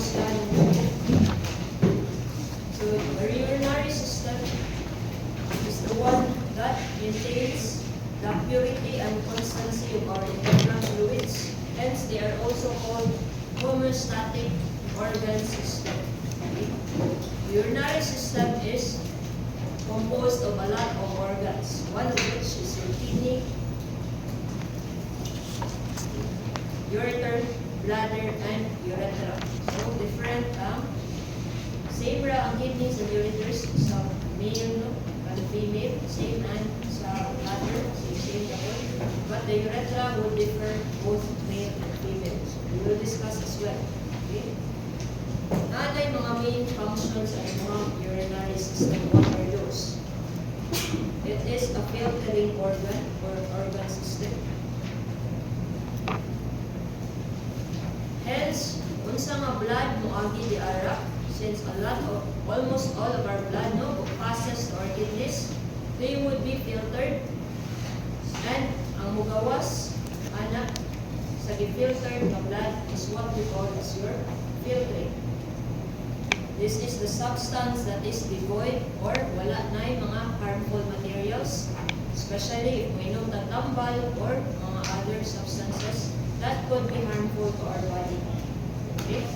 mahusgahan mo. So, the urinary system is the one that maintains the purity and constancy of our internal fluids. Hence, they are also called homeostatic organ system. The urinary system is composed of a lot of organs, one of which is your kidney, ureter, bladder, and urethra. So, different same ra ang kidneys and ureters sa male, no? And female, same and sa bladder, same ako. But the urethra will differ both male and female. So, we will discuss as well. Okay? Ano yung mga main functions ng mga urinary system? What are those? It is a filtering organ or organ system. Hence, unsa nga blood moagi di ara, since almost all of our blood passes to our kidneys, they would be filtered, and ang mugawas ana sa gifiltered na blood is what we call as your filtrate. This is the substance that is devoid or wala na mga harmful materials, especially if may tambal or mga other substances that could be harmful to our body. Okay?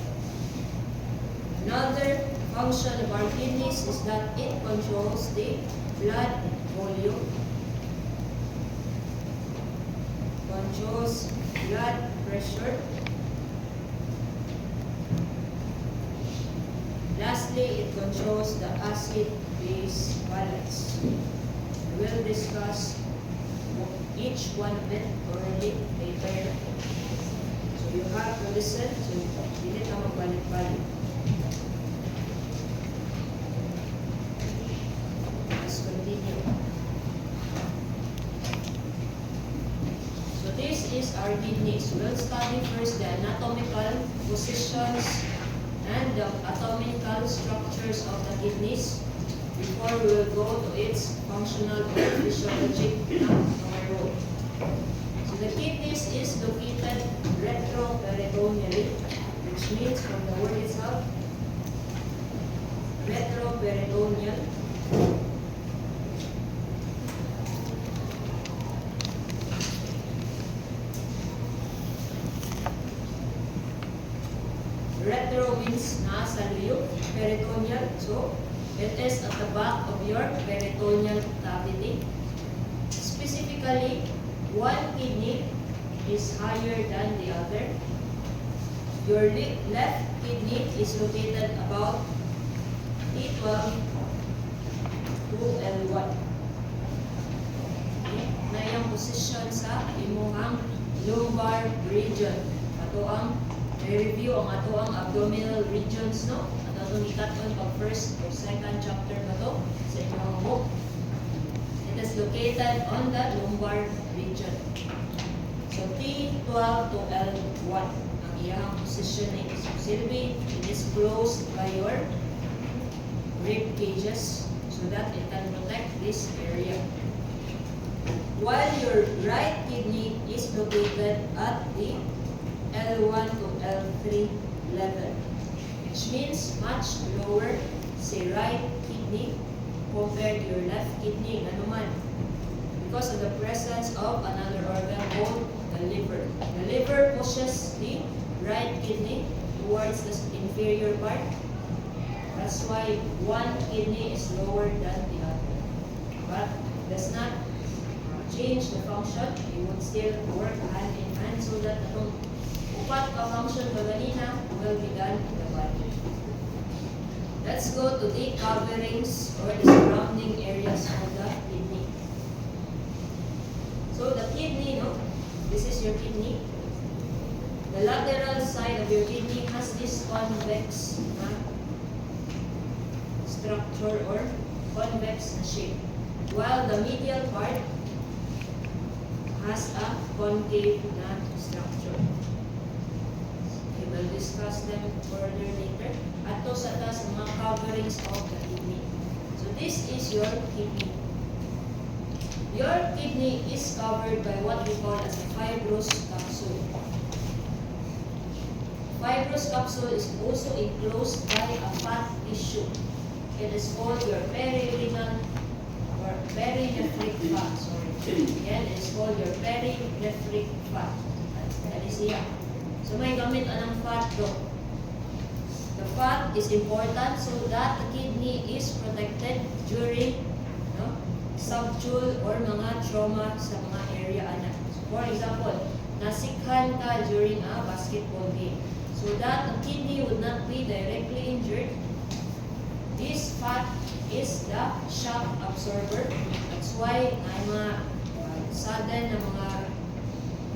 Another function of our kidneys is that it controls the blood volume, controls blood pressure. Lastly, it controls the acid-base balance. We will discuss each one of it thoroughly later. So you have to listen to hindi na magbalik-balik. Let's continue. So this is our kidneys. We'll study first the anatomical positions and the anatomical structures of the kidneys before we will go to its functional or physiologic role. So the kidneys is located retroperitoneally, which means from the word itself, retroperitoneal. Retro means nasa liyo, peritoneal. So, it is at the back of your peritoneal cavity. Specifically, one kidney is higher than the other. Your left kidney is located about T12 to L1. Okay? Na yung position sa imuhang lumbar region. Ato ang review ang ato ang abdominal regions, no? At ato nikaton pag first or second chapter ba to sa inyong book. It is located on the lumbar region. So T12 to L1 ang iyang positioning. So silbi, it is closed by your rib cages so that it can protect this area. While your right kidney is located at the L1 to L3 level, which means much lower sa right kidney compared to your left kidney. Ano man? Because of the presence of another organ called the liver. The liver pushes the right kidney towards the inferior part. That's why one kidney is lower than the other. But does not change the function. It would still work hand in hand so that itong upat ka function kaganina will be done in the body. Let's go to the coverings or the surrounding areas of the kidney. So the kidney, no? This is your kidney. The lateral side of your kidney has this convex structure or convex shape, while the medial part has a concave structure. We will discuss them further later. At to sa taas ang mga coverings of the kidney. So this is your kidney. Your kidney is covered by what we call as a fibrous capsule. fibrous capsule is also enclosed by a fat tissue. It is called your perirenal or perinephric fat. Sorry. Again, it is called your perinephric fat. That is here. So may gamit anong fat do. The fat is important so that the kidney is protected during subdual or mga trauma sa mga area anak. So for example, nasikhan ka during a basketball game. So that the kidney would not be directly injured, this fat is the shock absorber. That's why may mga sudden na mga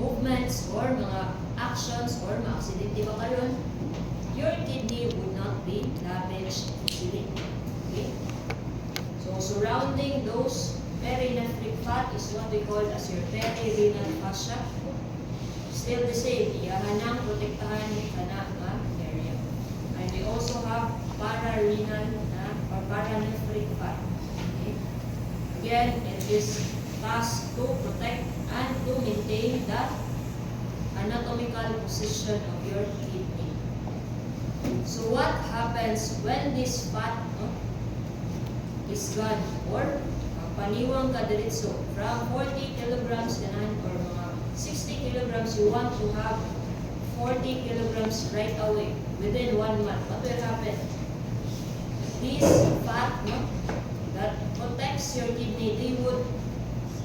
movements or mga actions or mga aksidente ba karon, your kidney would not be damaged easily. Okay? So surrounding those perinephric fat is what we call as your perirenal fascia. Still the same, iyahanang protektahan ka na nga area. And we also have pararenal or paranephric fat. Okay? Again, it is tasked to protect and to maintain the anatomical position of your kidney. So what happens when this fat is gone or paniwang ka diretso from 40 kilograms ganan or mga 60 kilograms, you want to have 40 kilograms right away within 1 month. What will happen? This fat that protects your kidney, they would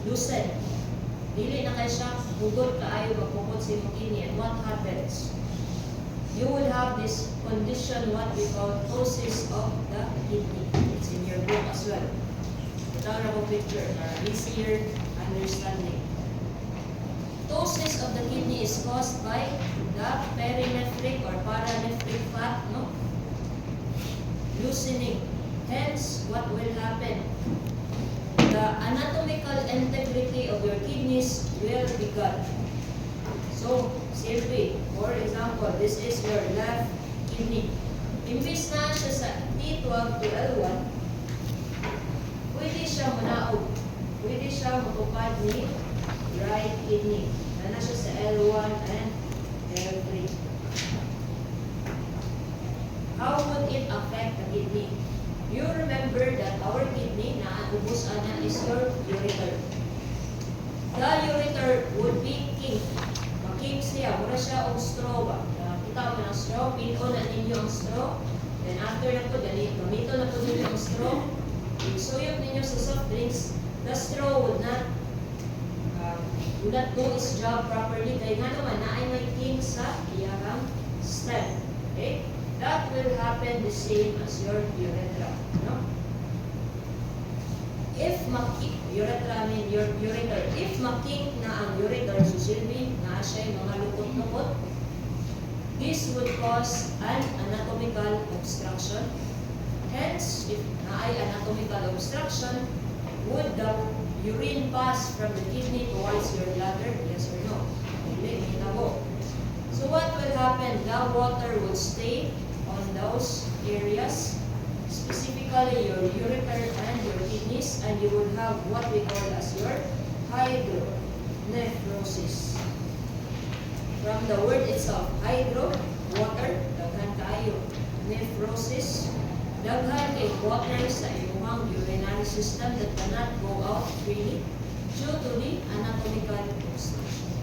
loosen. Dili na kayo siya, hugot kaayo, magpupot sa imong kidney. And what happens? You will have this condition, what we call ptosis of the kidney. It's in your book as well. Ito na ko picture para easier understanding. Ptosis of the kidney is caused by the perinephric or paranephric fat, loosening. Hence, what will happen? The anatomical integrity of your kidneys will be gone. So, simply, for example, this is your left kidney. Imbis na siya sa T12 to L1, pwede siya manaog. Pwede siya matupad ni right kidney. Na siya sa L1 and L3. How would it affect the kidney? You remember that our kidney na ubos ana is your ureter. The ureter would be king. Making siya, mura siya og straw ba? Kita mo ng straw, pino na ninyo ang straw. Then after na po, gamito na po ninyo ang straw. Isuyog ninyo sa soft drinks. The straw would not do its job properly. Kaya nga naman, naay may king sa iyang stem. Okay? That will happen the same as your urethra. No? If urethra mean your ureter. If making na ang ureter, susilbi na siya yung mga lukot-lukot, this would cause an anatomical obstruction. Hence, if naay anatomical obstruction, would the urine pass from the kidney towards your bladder? Yes or no? Hindi, hinabo. So what will happen? The water will stay on those areas, specifically your ureter and your kidneys, and you will have what we call as your hydronephrosis. From the word itself, hydro, water, daghan kayo. Nephrosis, daghan kay water sa iyong urinary system that cannot go out freely due to the anatomical obstruction.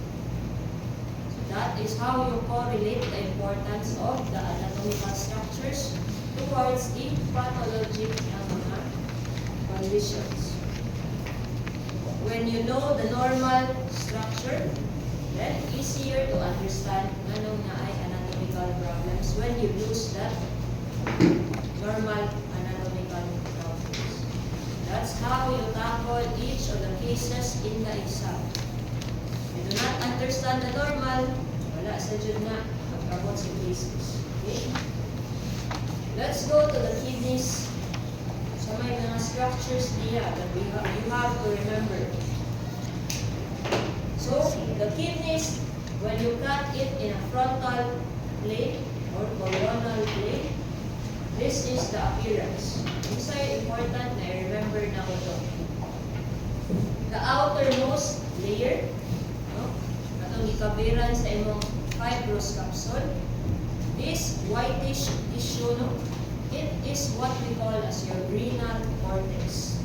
That is how you correlate the importance of the anatomical structures towards the pathologic conditions. When you know the normal structure, then easier to understand anong na ay anatomical problems when you lose that normal anatomical problems. That's how you tackle each of the cases in the exam. You do not understand the normal, wala sa dyan na magkabot sa cases. Okay? Let's go to the kidneys. So may mga structures niya that you have to remember. So, the kidneys, when you cut it in a frontal plane or coronal plane, this is the appearance. Inside, important na remember na ko ito. The outermost layer, itong ikabiran sa imong fibrous capsule, This whitish tissue, no, it is what we call as your renal cortex.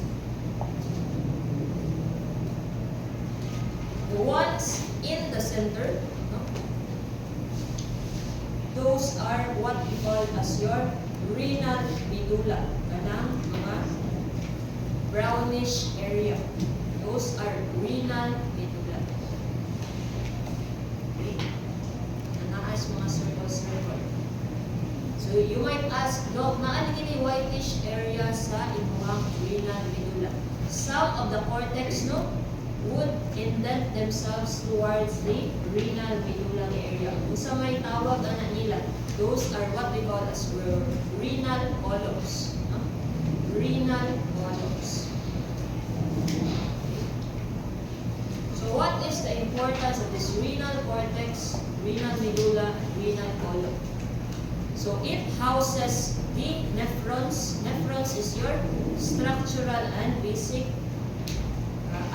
The ones in the center, no, those are what we call as your renal medulla. Kanang mga brownish area. Those are renal medulla. Okay. Nanaas mga circle. So you might ask, no, naano gini whitish area sa imuhang renal medulla? Some of the cortex, no, would indent themselves towards the renal medullary area. Kung sa may tawag ana nila, those are what we call as renal columns. No? Renal columns. So what is the importance of this renal cortex, renal medulla, and renal column? So it houses the nephrons. Nephrons is your structural and basic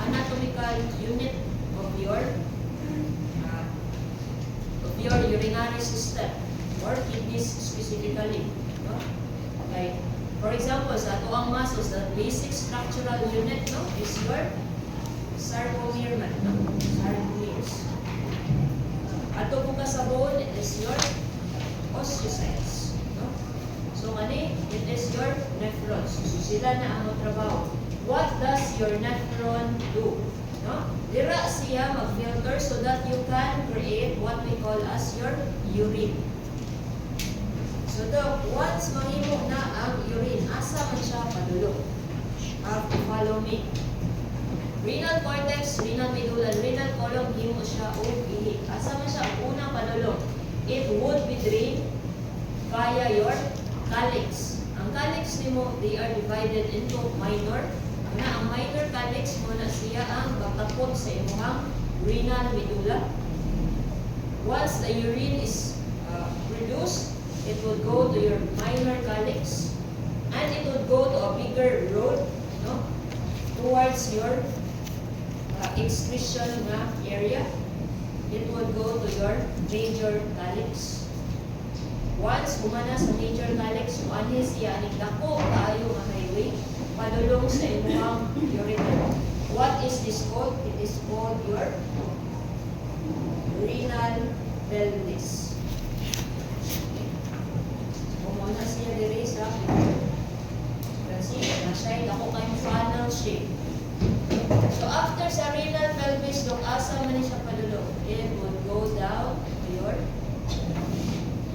anatomical unit of your urinary system or kidneys specifically. No? Okay. For example, sa ato ang muscles, the basic structural unit, no, is your sarcomere man, no? Sarcomeres. Ato kung sa bone, it is your osteocytes. No? So kani, it is your nephrons. So sila na ang trabaho. What does your nephron do? No? Dira siya mag-filter so that you can create what we call as your urine. So once mahimo na ang urine, asa man siya padulong? Have to follow me. Renal cortex, renal medulla, renal column, himo siya o ihi. Asa man siya ang unang padulong? It would be drained via your calyx. Ang calyx nimo, they are divided into minor. Ang minor calyx mo na siya ang katapot sa imuhang renal medulla. Once the urine is produced, it will go to your minor calyx and it will go to a bigger road, no, towards your excretion area. It will go to your major calyx. Once humana sa major calyx, muanhi siya ni dako kaayo nga highway padulong sa imuhang ureter. What is this called? It is called your renal pelvis. Humana siya diri sa kasi nasay dako kayong funnel shape. So after sa renal pelvis, dok asa man siya padulong, it would go down to your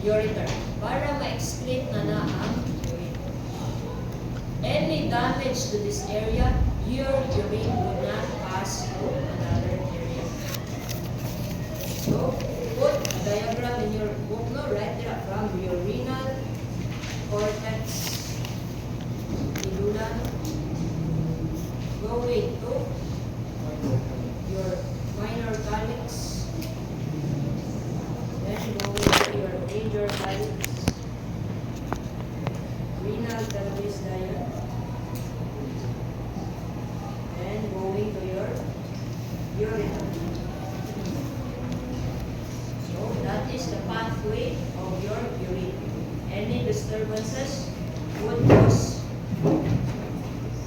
ureter para ma-excrete na ang urine. Any damage to this area, your urine would not pass through another area. So put a diagram in your book, no, right there from your renal cortex, medulla, going to your minor calyx, then going to your major calyx, renal pelvis diagram, then going to your ureter. So that is the pathway of your urine. Any disturbances would cause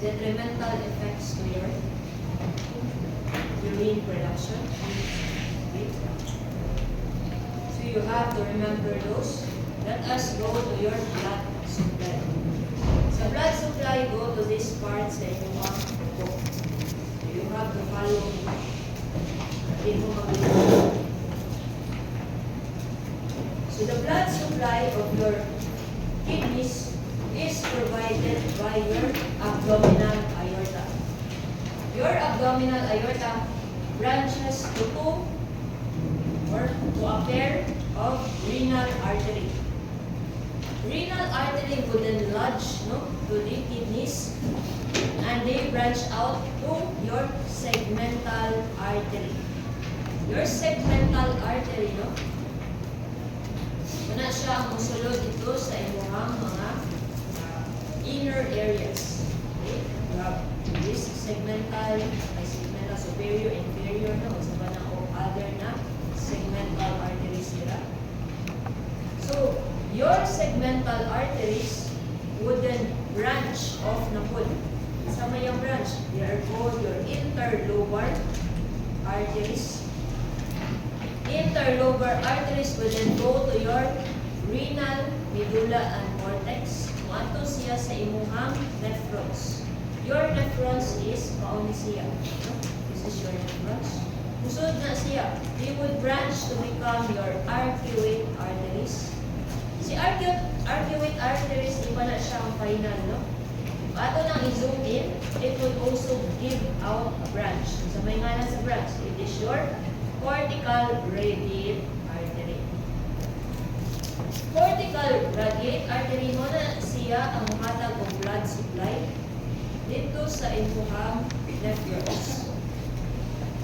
detrimental effects to your urine production. Okay. So you have to remember those. Let us go to your blood supply. Sa blood supply, go to this part sa inyong book. So you have to follow me. Hindi mo mag-ibig. So the blood supply of your kidneys is provided by your abdominal aorta. Your abdominal aorta branches to two or to a pair of renal artery. Renal artery would then lodge, no, to the kidneys and they branch out to your segmental artery. Your segmental artery, no, muna siya ang musulod ito sa imuhang mga inner areas. Okay? You have this segmental superior, inferior, no? Sa o other na segmental arteries nila. So, Your segmental arteries wouldn't branch off na po. Sa mayang branch, they are called your interlobar arteries. Interlobar arteries will then go to your renal, medulla, and cortex. Mato siya sa imuhang nephrons. Your nephrons is mauni siya. This is your nephrons. Usod na siya. They would branch to become your arcuate arteries. Si arcuate arteries, di pa na siya ang final, no? Ato nang i-zoom in, it would also give out a branch. Sa may ngalan sa branch, it is your cortical radiate artery. Cortical radiate artery mo na siya ang matag o blood supply dito sa imuhang nephrons.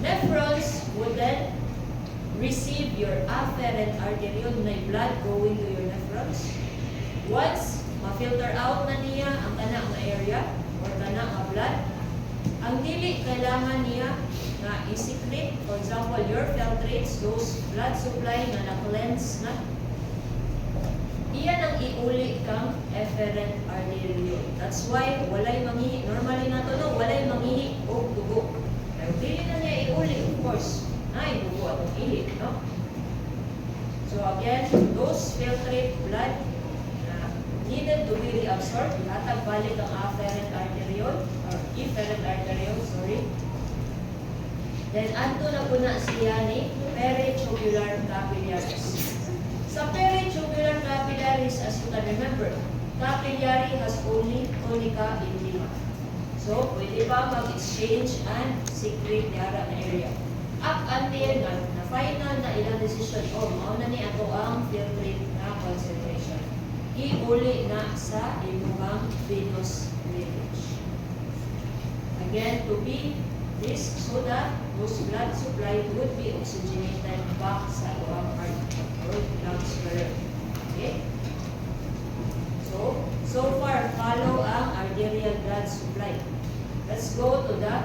Nephrons would then receive your afferent artery na blood going to your nephrons. Once ma-filter out na niya ang kana nga area or kana nga blood, ang dili kailangan niya na i-secrete, for example, your filtrates, those blood supply na na-cleanse na, iyan ang iuli kang efferent arteriole. That's why walay mangihi. Normally nato no, walay mangihi o dugo. Pero dili na niya iuli, of course. Na dugo atong ihi, no? So again, those filtrate blood na needed to be reabsorbed, ihatag balik ang afferent arteriole or efferent arteriole, sorry. Then adto na po na siya ni peritubular capillaries. Sa peritubular capillaries, as you can remember, capillary has only tunica intima. So, pwede ba mag-exchange and secrete yara na area. Up until na final na ilang decision, mauna ni ato ang filtrate na concentration. Iuli na sa imuhang venous drainage. Again, to be this so that those blood supply would be oxygenated back sa iwang heart or lungs current. Okay? So far, follow ang arterial blood supply. Let's go to the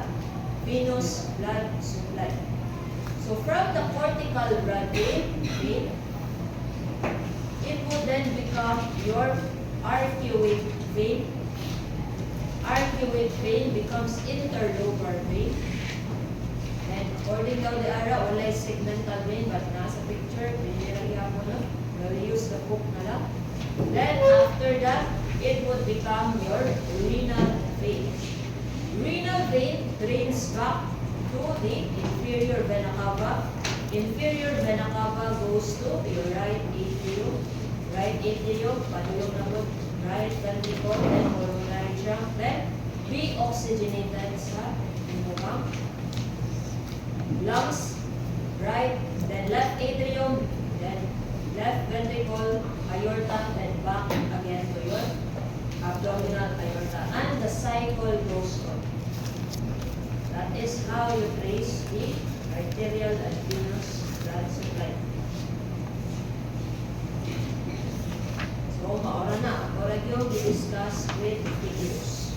venous blood supply. So from the cortical blood vein, it would then become your arcuate vein. Arcuate vein becomes interlobar vein. And according to the ara, wala segmental vein, but nasa picture, pinilagyan mo na. We'll use the book na lang. Then after that, it would become your renal vein. Renal vein drains back to the inferior vena cava. Inferior vena cava goes to your right atrium. Right atrium, padulong na po, right ventricle, then coronary trunk, then be oxygenated sa imuhang lungs, right, then left atrium, then left ventricle, aorta, then back again to your abdominal aorta. And the cycle goes on. That is how you trace the arterial and venous blood supply. So, maura na. Maura yung i-discuss with figures.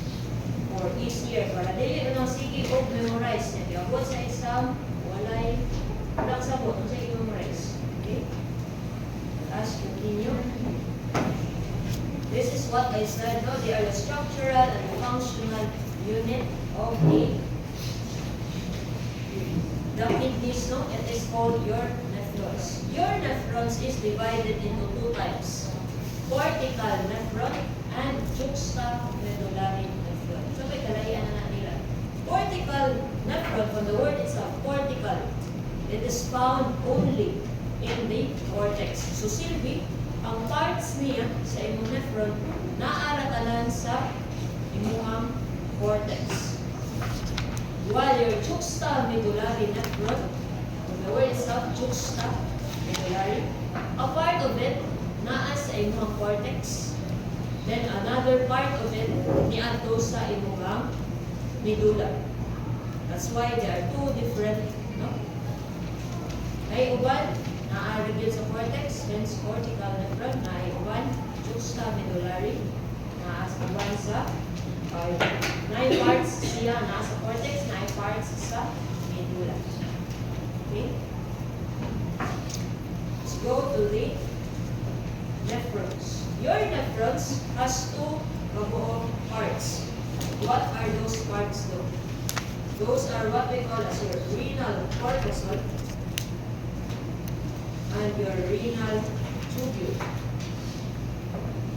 For easier. Para dili na lang sige o memorize. If you abot sa exam, walang sabot. Kung sa i-memorize. Okay? Let's continue. This is what I said. No? They are the structural and functional unit of the kidneys, no? It is called your nephrons. Your nephrons is divided into two types. Cortical nephron and juxtamedullary nephron. So may kalayan na nila. Cortical nephron, from the word itself, cortical, it is found only in the cortex. So silbi, ang parts niya sa imong nephron naaratalan sa imuhang cortex. While your juxtamedullary nephron, from the word itself, juxtamedullary, a part of it naa sa imuhang cortex, then another part of it niadto sa imuhang medulla. That's why there are two different, no? Ay uban naa gyud sa cortex, hence cortical nephron, nay uban juxtamedullary, naa sa uban sa 9 parts siya nasa cortex, 9 parts sa medulla. Okay? Let's go to the nephrons. Your nephrons has two kabuo parts. What are those parts though? Those are what we call as your renal corpuscle and your renal tubule.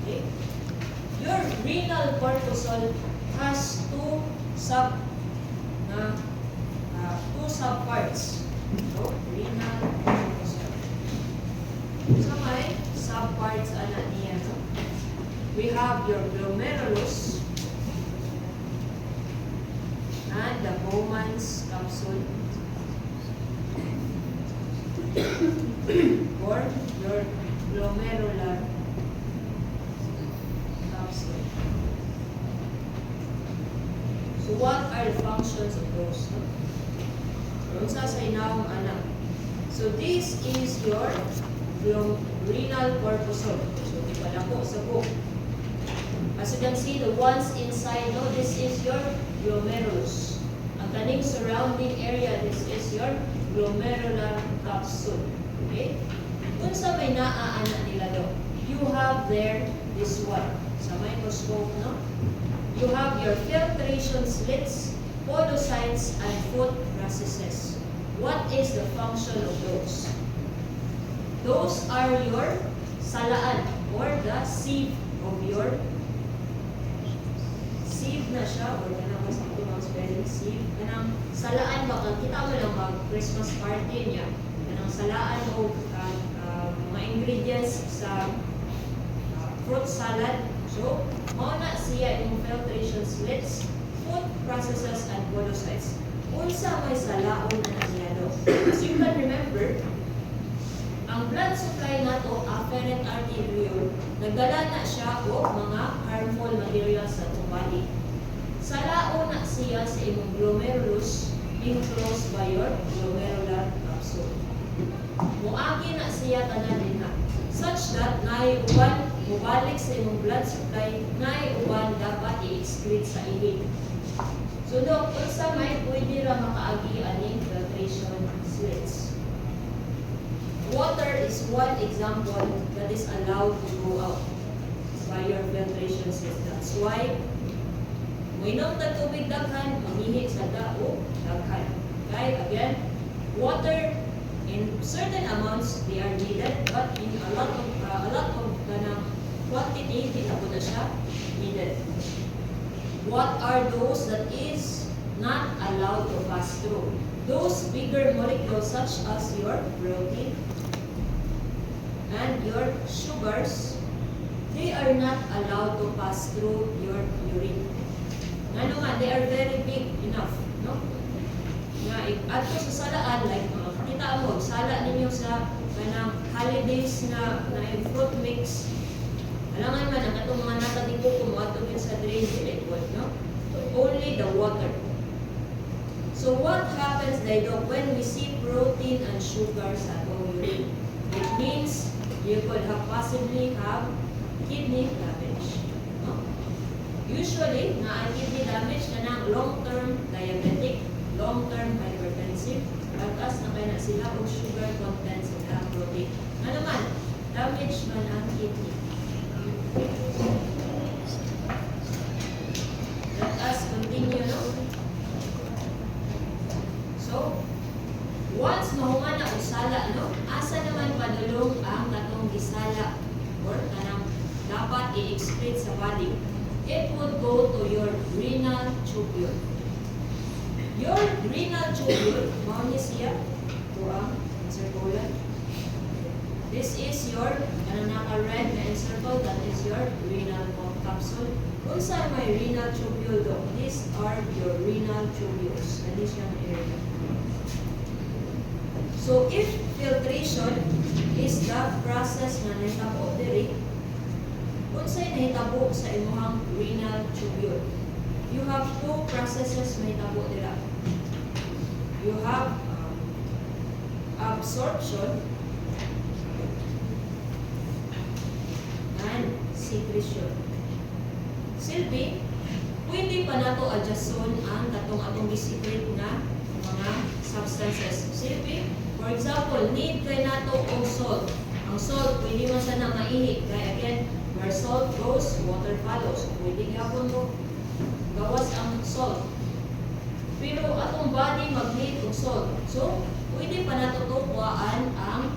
Okay? Your renal corpuscle has two subparts. So, renal corpuscle. So, may subparts ana niya. No? We have your glomerulus and the Bowman's capsule or your glomerular capsule. So what are the functions of those? No? So this is your renal corpuscle. So ipala ko sa book. As you can see, the ones inside, no, this is your glomerulus. Ang kaning surrounding area, this is your glomerular capsule. Okay? Kung sa may naaana nila do, you have there this one. Sa microscope, no? You have your filtration slits, podocytes, and food processes. What is the function of those? Those are your salaan or the sieve of your sieve na siya or kanang mas ito mga spelling sieve. Kanang salaan baka kita mo lang mag Christmas party niya. Kanang salaan o mga ingredients sa fruit salad. So, mauna siya yung filtration slits, food processes, and podocytes. Unsa may salaon na niya do. As you can remember, ang blood supply nato, afferent arteriole, nagdala na siya o mga harmful materials sa itong body. Salaon na siya sa imong glomerulus enclosed by your glomerular capsule. Muagi na siya tanan din ha. Such that naiuban mubalik sa imong blood supply, naiuban dapat i-excrete sa ihip. So dok, kung sa may pwede ra makaagi aning filtration slits. Water is one example that is allowed to go out by your filtration slits. That's why minom ta tubig daghan, mangihi sa dao daghan. Okay, again, water in certain amounts they are needed, but in a lot of kanang quantity di na po na siya needed. What are those that is not allowed to pass through? Those bigger molecules such as your protein and your sugars, they are not allowed to pass through your urine. Ano nga, they are very big enough, no? At sa salaan, like kita mo, sala ninyo sa kanang holidays na fruit mix. Alangan man, ang itong mga natatipo kung matugin sa drain, electric, no? Only the water. So what happens, Daido, when we see protein and sugar sa atong urine? It means you could have possibly have kidney damage. No? Usually, na ang kidney damage na ng long-term diabetic, long-term hypertensive, at na kaya na sila o sugar content sila protein. Ano man, damage man ang kidney. Let us continue, no? So, once mahuman na usala, no? Asa naman padulong ang katong gisala or kanang dapat i-excrete sa body? It would go to your renal tubule. Your renal tubule, mao ni siya, ito ang circular. This is your, kanang naka-red na encircle, that is your renal capsule. Kung saan may renal tubule do, these are your renal tubules. That is yung area. So, if filtration is the process na nahitabo diri, kung saan nahitabo sa imuhang renal tubule, you have two processes na nahitabo dira. You have absorption and secretion. Silbi, pwede pa nato adjuston ang katong atong secret na mga substances. Silbi, for example, need kay nato og salt. Ang salt, pwede man sana maihi. Kaya water follows. Pwede gyapon mo gawas ang salt. Pero atong body mag-need og salt. So, pwede pa nato to kuhaan ang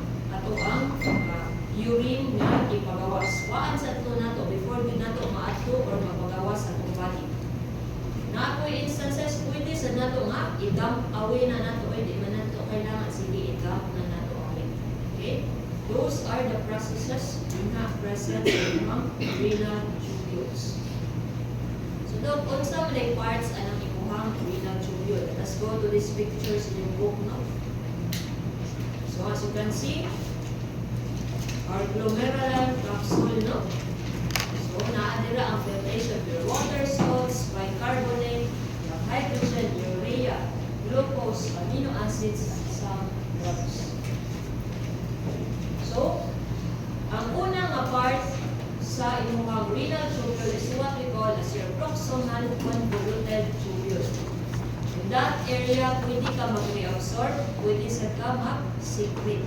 urine nga ipagawas. Kuhaan sa to nato before gid nato maadto or mapagawas atong body. Na ako'y instances pwede sa nato nga i-dump away na nato or di man nato kailangan sige i-dump na nato away. Okay? Those are the processes na present in mga renal tubules. So, Dok, unsa man ay parts anang ikuhang renal tubule? Let us go to these pictures in your book now. So, as you can see, our glomerular capsule, no? So, naadira ang filtration pure water, salts, bicarbonate, hydrogen, urea, glucose, amino acids, and some drugs. So, ang unang part sa inyong renal tubule is what we call as your proximal convoluted tubule. In that area, pwede ka mag-reabsorb, pwede sa ka mag-secrete.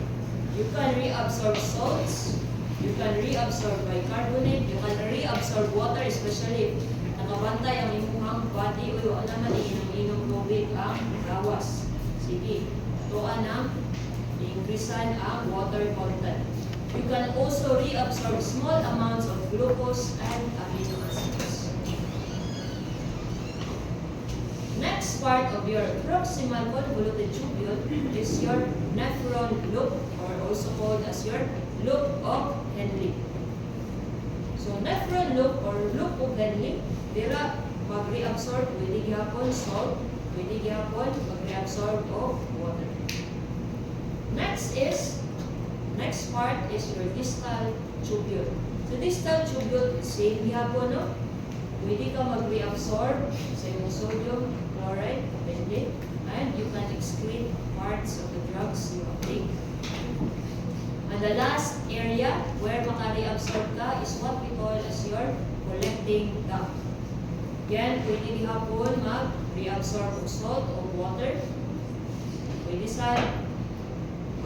You can reabsorb salts, you can reabsorb bicarbonate, you can reabsorb water, especially if nakabantay ang inyong body o wala naman iinom-inom tubig ang gawas. Sige, tuan ang increasean ang water content. You can also reabsorb small amounts of glucose and amino acids. Next part of your proximal convoluted tubule is your nephron loop, or also called as your loop of Henle. So nephron loop or loop of Henle, dira mag-reabsorb pwede gyapon salt, pwede gyapon mag-reabsorb of water. Next part is your distal tubule. So distal tubule, same gyapon, no? Pwede ka mag-reabsorb sa iyong sodium chloride, Henle, and you can excrete parts of the drugs you take. And the last area where maka-reabsorb ka is what we call as your collecting duct. Yan, pwede gihapon mag-reabsorb of salt o water. Pwede sa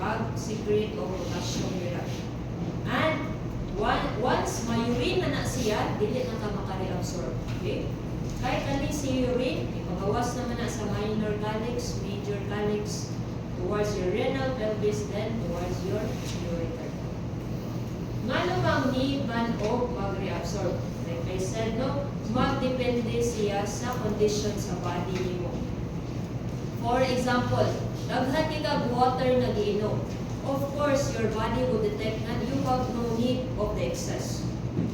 mag-secrete o potassium urate. And once ma-urine na siya, dili na ka maka-reabsorb. Okay? Kahit kani si urine, ipagawas naman na sa minor calyx, major calyx, towards your renal pelvis, then towards your ureter. Ngano bang need man o mag-reabsorb? Like I said, no, magdepende siya sa condition sa body nimo. For example, daghan kag water na giinom. Of course, your body will detect that you have no need of the excess.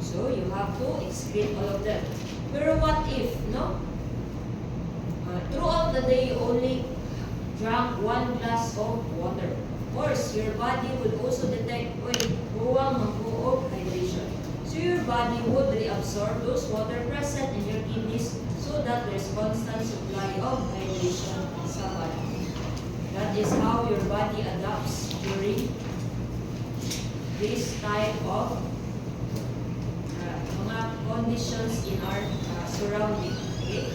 So, you have to excrete all of them. Pero what if, no? Throughout the day, you only drank 1 glass of water. Of course, your body would also detect, buwang magbuog hydration. So your body would reabsorb those water present in your kidneys so that there's constant supply of hydration sa body. That is how your body adapts during this type of mga conditions in our surrounding. Okay?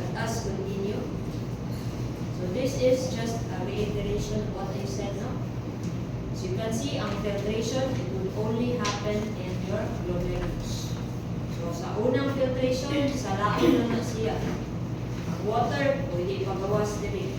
Let us continue. So this is just a reiteration of what I said now. So you can see ang filtration, it will only happen in your glomerulus. So sa unang filtration, sa lain na siya. Ang water, pwede ipagawas din.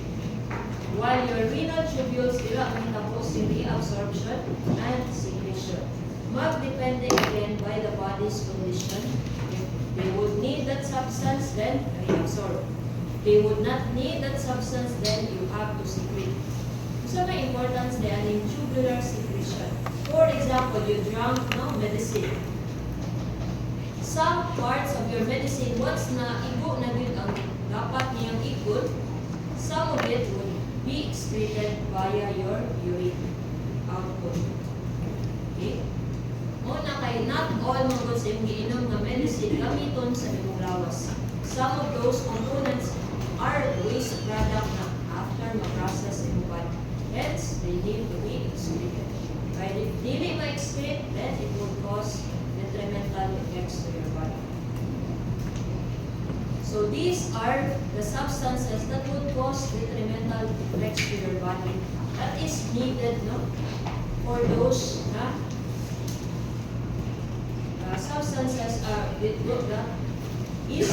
While your renal tubules, dila ang tapos si reabsorption and secretion. Magdepende again by the body's condition. If they would need that substance, then reabsorb. If they would not need that substance, then you have to secrete. So may importance din in tubular secretion. For example, you drank medicine. Some parts of your medicine, once na igo na din ang dapat niyang ikot, some of it would be excreted via your urine output. Okay? Una kay not all mga sa imong giinom nga medicine gamiton sa imong lawas. Some of those components are waste product na after ma-process sa imong body. Hence, they need to be excreted. But if dili ma-excrete, then it will cause detrimental effects to your body. So these are the substances that would cause detrimental effects to your body. That is needed, no, for those na substances are is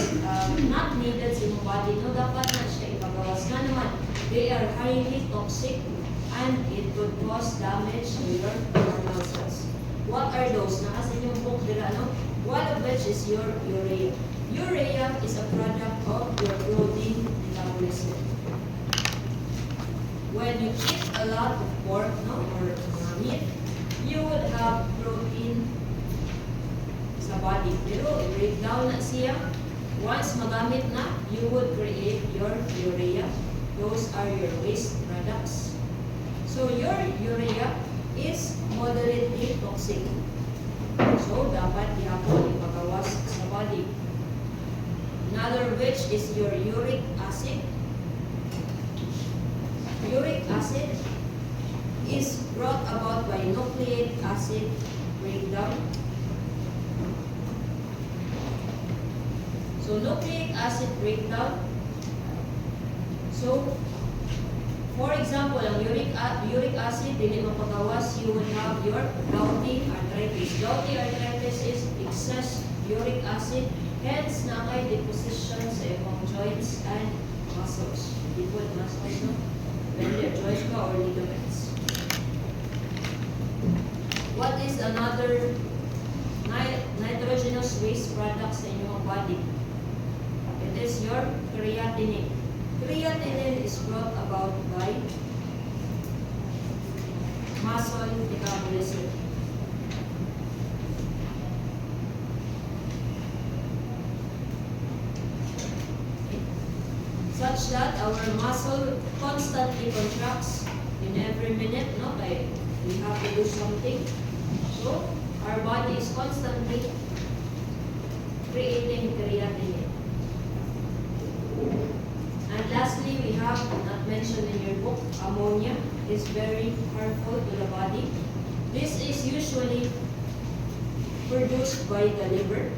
not needed sa imong body, no, dapat na siya ipagawas. Nga naman, they are highly toxic and it could cause damage to your normal cells. What are those? Naka sa inyong book nila, no? One of which is your urea. Urea is a product of your protein metabolism. When you eat a lot of pork, no, or meat, you would have protein sa body. Pero i-break down na siya. Once magamit na, you would create your urea. Those are your waste products. So your urea is moderately toxic. So dapat ihapon ipagawas sa body. Another which is your uric acid. Uric acid is brought about by nucleic acid breakdown. So nucleic acid breakdown. So for example, ang uric acid dili mapagawas, you will have your gouty arthritis. Gouty arthritis is excess uric acid, hence nakay deposition sa imong joints and muscles. People muscles, no? Whether joints ka or ligaments. What is another nitrogenous waste product sa inyong body? It is your creatinine. Creatinine is brought about by muscle metabolism. Such that our muscle constantly contracts in every minute, no? Like we have to do something. So our body is constantly creating creatinine. And lastly, we have, not mentioned in your book, ammonia is very harmful to the body. This is usually produced by the liver.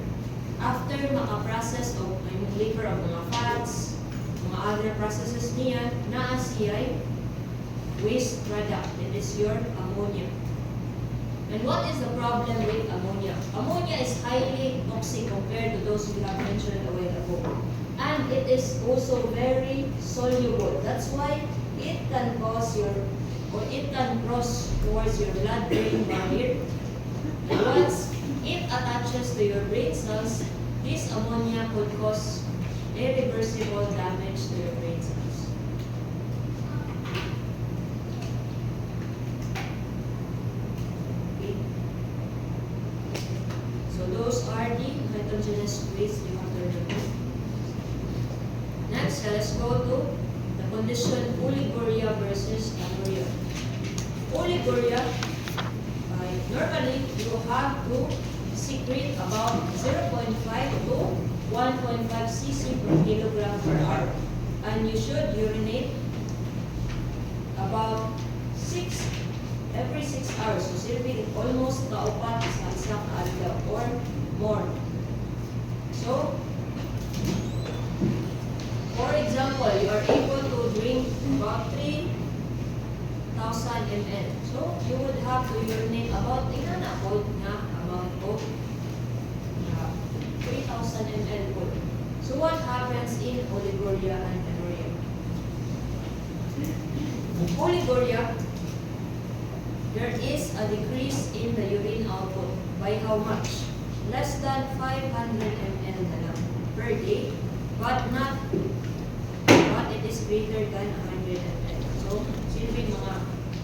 After maka-process of yung liver of mga fats, mga other processes niya, naa siya waste product. It is your ammonia. And what is the problem with ammonia? Ammonia is highly toxic compared to those we have mentioned a while ago. And it is also very soluble. That's why it can cause it can cross towards your blood-brain barrier. And once it attaches to your brain cells, this ammonia could cause irreversible damage to your brain cells. Okay. So those are the nitrogenous waste you have to remember. Next, let's go to the condition oliguria versus anuria. Oliguria, normally you have to secrete about 0.5 to 1.5 cc per kilogram per hour. And you should urinate about every 6 hours. So silbi almost kaupat sa isang adlaw or more. So, for example, you are able to drink about 3,000 ml. So, you would have to urinate about, tingnan na po na amount of 3,000 ml po. So, what happens in oliguria and anuria? Oliguria, there is a decrease in the urine output. By how much? Less than 500 ml na lang per day, but it is greater than 100 ml. So, silbing mga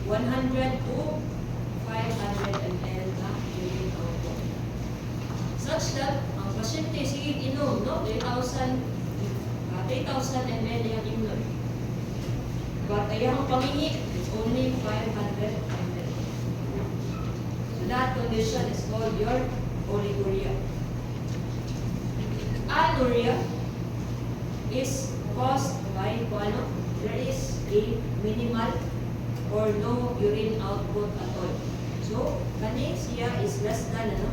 100 to 500 ml na urine output. Such that, ang pasyente, sige inom, no? 3,000 ml yung inom. But ayang pamingi, it's only 500 ml. So, that condition is called your oliguria. Anuria is caused by there is a minimal or no urine output at all. So, kani siya is less than 100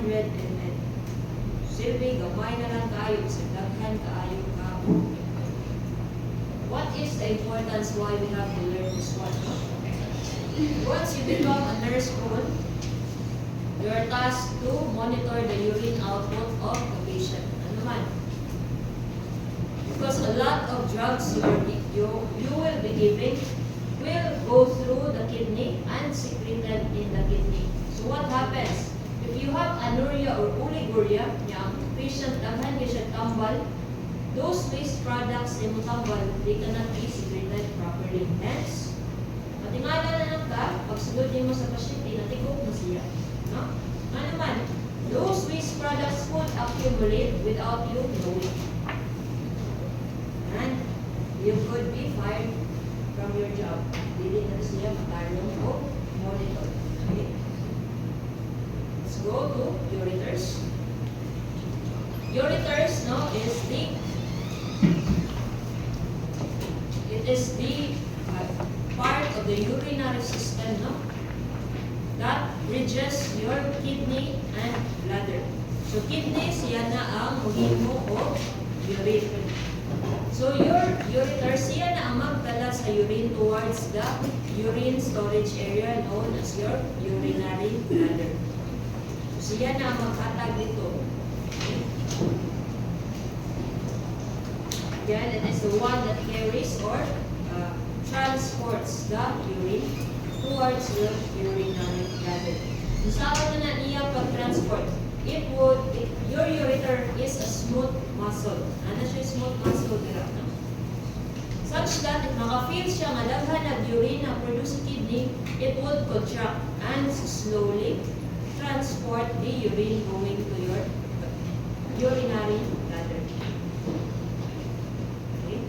ml. Silbi, gamay na lang tayo, daghan kaayo ka. What is the importance why we have to learn this one? Once you become a nurse school, You are tasked to monitor the urine output of the patient. Ano man? Because a lot of drugs you will be giving will go through the kidney and secreted in the kidney. So what happens? If you have anuria or oliguria, yung patient daghan siya tambal, those waste products na mo tambal, they cannot be secreted properly. Hence, matingala na lang ka, pagsulod mo sa pasyente, natigok mo siya. No? Ano man, those waste products would accumulate without you knowing. And you could be fired from your job. Dili na siya matarong o monitor. Okay? Let's go to ureters. Ureters, no, is the part of the urinary system, no, that bridges your kidney and bladder. So kidney siya na ang muhimo o urine. So your ureter siya na ang magdala sa urine towards the urine storage area known as your urinary bladder. So siya na ang maghatag dito. Again, it is the one that carries or transports the urine towards your urinary bladder. Usapan na niya pag-transport. Your ureter is a smooth muscle. Ano siya smooth muscle? No? Such that if maka-feel siya nga daghan ng urine na produce sa kidney, it would contract and slowly transport the urine going to your urinary bladder. Okay?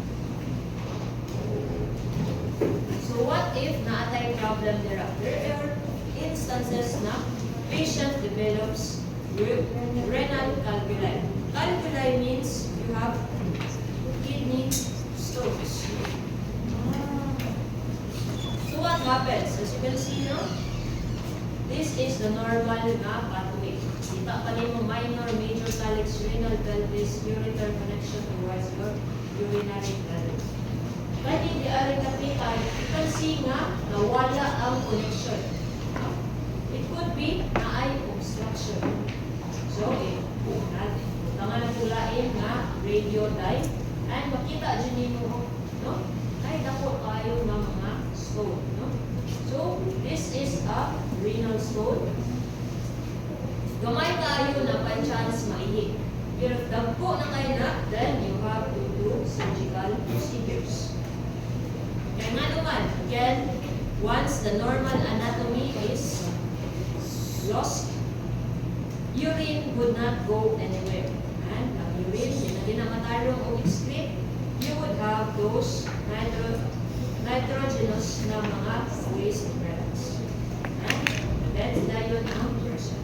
So what if naatay problem thereafter? There are instances na patient develops renal calculi. Calculi means you have kidney stones. So what happens? As you can see, no? This is the normal na pathway. Kita pa rin mo minor, major calyx, renal pelvis, ureter connection towards your urinary bladder. Kahit hindi ari kapitan, you can see nga nawala ang connection. It could be na ay obstruction. So, natin. Tangan ang tulain nga radiodye. And makita dyan mo, no? Ay, dako tayo ng mga stone, no? So, this is a renal stone. Gamay tayo na by chance maihi. Pero if dagko na kayo na, then you have to do surgical procedures. Kaya nga naman, again, once the normal anatomy is lost, urine would not go anywhere. And ang urine, hindi na matarong o excrete, you would have those nitrogenous na mga waste products. And that's dayon ang person.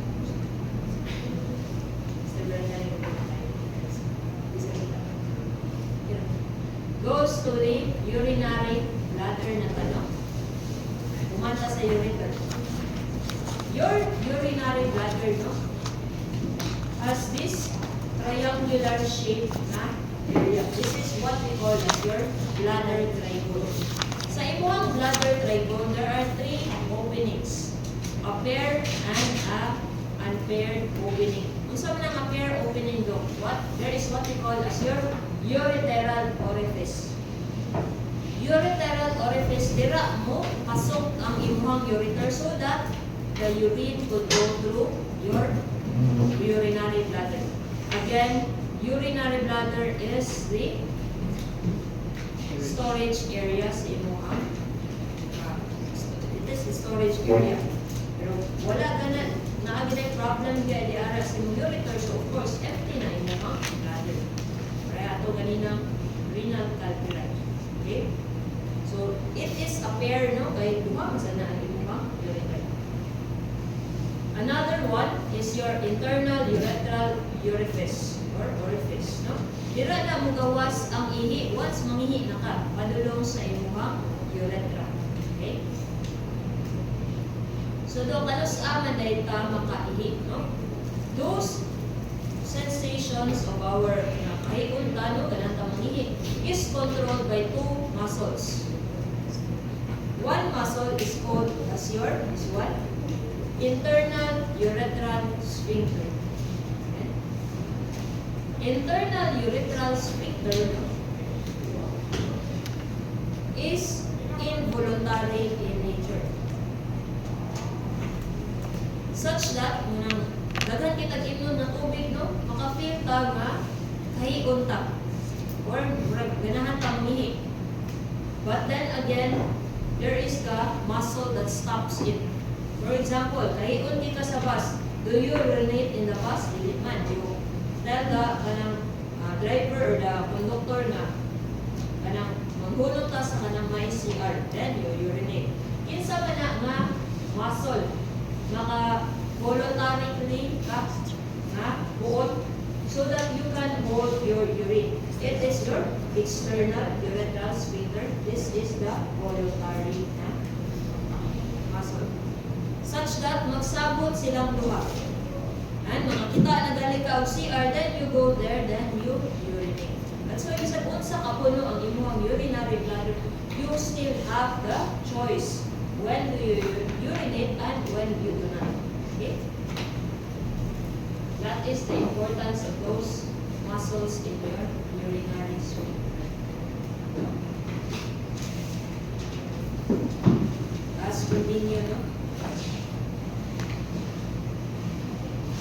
Goes to the urinary bladder na tanong. Umanta sa ureter. Your urinary bladder, no, has this triangular shape na area. This is what we call as your bladder trigone. Sa imuhang bladder trigone, there are three openings. A paired and a unpaired opening. Kung saan ng a paired opening do? There is what we call as your ureteral orifice. Ureteral orifice, dira mo pasok ang imuhang ureter so that the urine could go through your urinary bladder. Again, urinary bladder is the storage area sa imuhang. It is the storage area. Pero wala ganan, naagin problem kaya di ara sa imong ureter, so of course, empty na imuhang bladder. Kaya ito ganinang renal calculi. Okay? So, it is a pair, no? Kaya duha sa na ang imuhang ureter. Another one is your internal urethral orifice or orifice, no? Dira na mo gawas ang ihi once mangihi na ka padulong sa imuhang urethra. Okay? So do kanos aman dahil ta makaihi, no? Those sensations of our kahikon tano ganang ta mangihi is controlled by two muscles. One muscle is called as your this one, internal urethral sphincter. Okay? Internal urethral sphincter is involuntary in nature. Such that, munang daghan kita inom na tubig, no? Maka-feel ta nga kahigon ta. Or ganahan pang mihi. But then again, there is the muscle that stops it. For example, kahigon kita sa bus. Do you urinate in the bus? Dili man. You tell the kanang driver or the conductor na kanang maghulog ta sa kanang may CR. Then you urinate. Kinsa man na nga muscle maka voluntarily ka buot so that you can hold your urine. It is your external urethral sphincter. This is the voluntary muscle. Such that magsabot silang duha. And makakita na gali ka og CR, then you go there, then you urinate. That's why bisag unsa ka puno ang imong urinary bladder, you still have the choice when do you urinate and when you do not. Okay? That is the importance of those muscles in your urinary sphincter. As continue, no?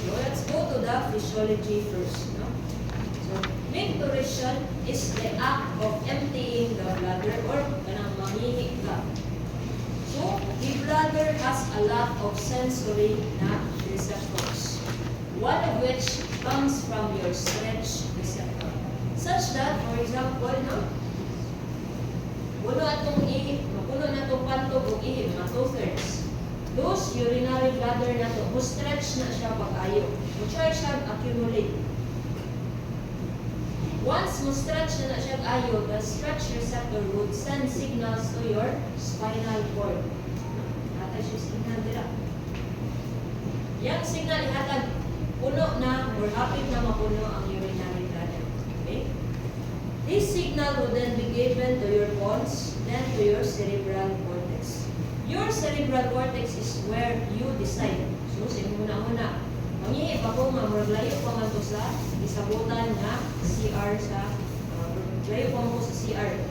So let's go to the physiology first, no? So micturition is the act of emptying the bladder or kanang mangihi ka. So, the bladder has a lot of sensory receptors, one of which comes from your stretch receptor. Such that, for example, no, puno atong ihip, puno na itong pantog o ihip, mga 2/3. Those urinary bladder na ito, stretch na siya pag-ayo. Try siya accumulate. Once mo stretch na siya ayo, the stretch receptor would send signals to your spinal cord. Natay siya signal dira. Yang signal ihatag puno na or hapit na mapuno ang urinary bladder. Okay? This signal would then be given to your pons, then to your cerebral cortex. Your cerebral cortex is where you decide. So, muna-muna. Mangihi pa ko nga, layo pa nga to sa isabutan na CR sa, layo pa mo sa CR.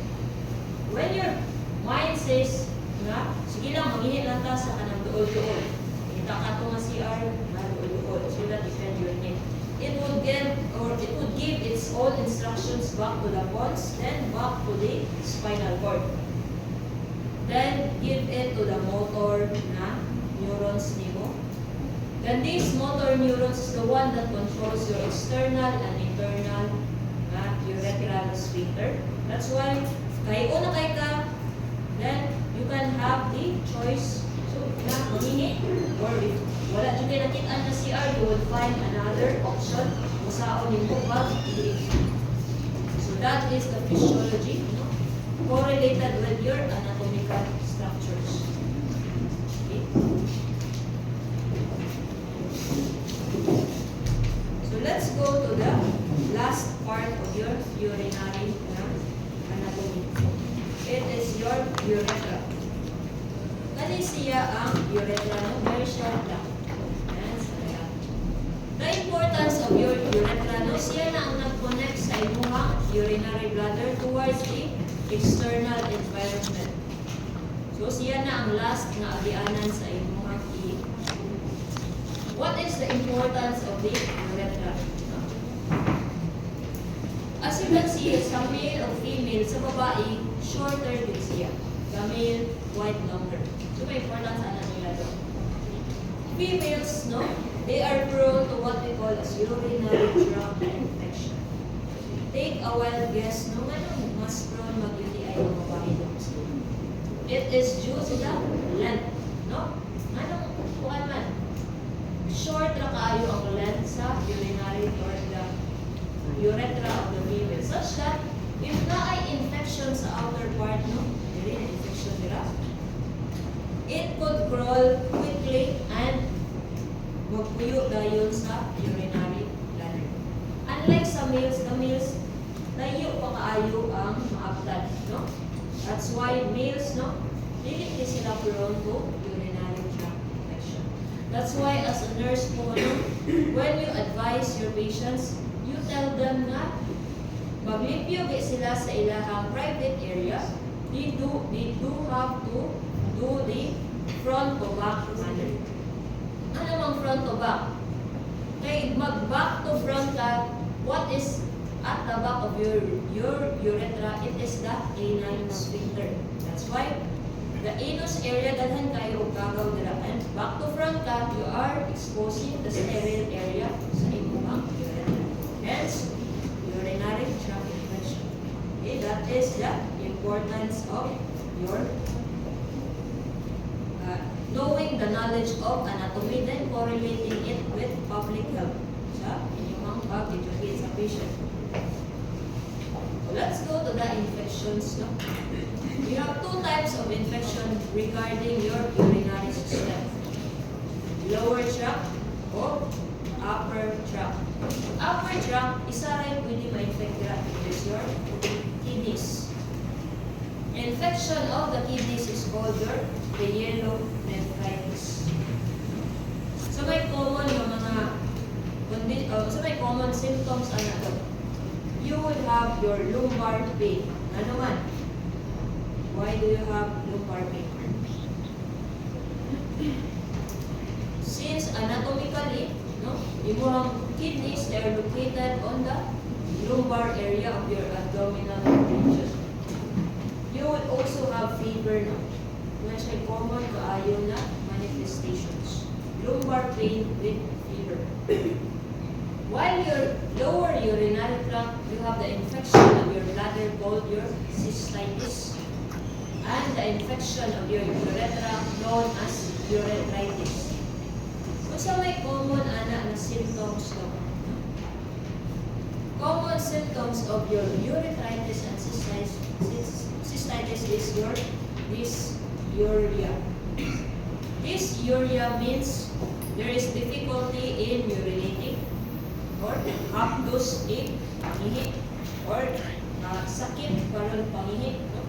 When your mind says nga, sige lang, mangihi lang ta sa kanang duol-duol. Kita ka to nga CR, na duol-duol, so that you can urinate. It would give its own instructions back to the pons, then back to the spinal cord. Then, give it to the motor na neurons nimo. Then these motor neurons is the one that controls your external and internal urethral sphincter. That's why, kay una kay ka, then you can have the choice. So, na mangingi, or if wala dyan kayo nakitaan na CR, you will find another option kung saan mo pag-iig. So that is the physiology, no? Correlated with your anatomical structures. Okay? So let's go to the last part of your urinary anatomy. It is your urethra. Kani siya ang urethra, no? Very short lang. Yan, saya. The importance of your urethra, no? Siya na ang nag-connect sa imuhang urinary bladder towards the external environment. So siya na ang last na agianan sa imuhang ihip. What is the importance of the urethra? As you can see, sa male o female, sa babae, shorter din siya. Sa male, quite longer. So may importance ano nila doon. Females, no? They are prone to what we call as urinary tract infection. Take a wild guess, no? Anong mas prone mag-UTI ang babae doon? It is due to the length, no? Anong kuhan man? Short na kaayo ang length sa urinary or the urethra of the female, such that if na ay infection sa outer part, no? Dili na infection nila. It could crawl quickly and magpuyo dayon sa urinary bladder. Unlike sa males, the males, layo pa kaayo ang maabtan, no? That's why males, no? Dili sila prone to urinary tract infection. That's why as a nurse po, when you advise your patients, you tell them na maglipyo sila sa ilahang private area, they do have to do the front to back manner. Ano mang front to back? Kaya mag-back to front ka, what is at the back of your urethra? It is the anal sphincter. That's why the anus area dalhan kayo og kagaw dira, and back to front ka, you are exposing the sterile area sa imong urethra. Hence, urinary tract infection. Okay, that is the importance of your knowing the knowledge of anatomy, then correlating it with public health sa inyong pag-educate sa patient. So let's go to the infections. No? We have two types of infection regarding your urinary system. Lower tract or upper tract. Upper tract, isa rin pwede ma-infect dira. It is your kidneys. Infection of the kidneys is called your pyelonephritis. So may common yung mga may common symptoms ano to. You will have your lumbar pain. Ano man? Why do you have lumbar pain? Since anatomically, no, yung kidneys, they are located on the lumbar area of your abdominal region. You will also have fever, no? Which ay common kaayo na manifestations. Lumbar pain with fever. While your lower urinary tract, you have the infection of your bladder called your cystitis, and the infection of your urethra known as urethritis. So may common na symptoms no? Common symptoms of your urethritis and cystitis is your dysuria. Dysuria means there is difficulty in urinating, or hapdos pangihi, or sakit karon pangihi, no?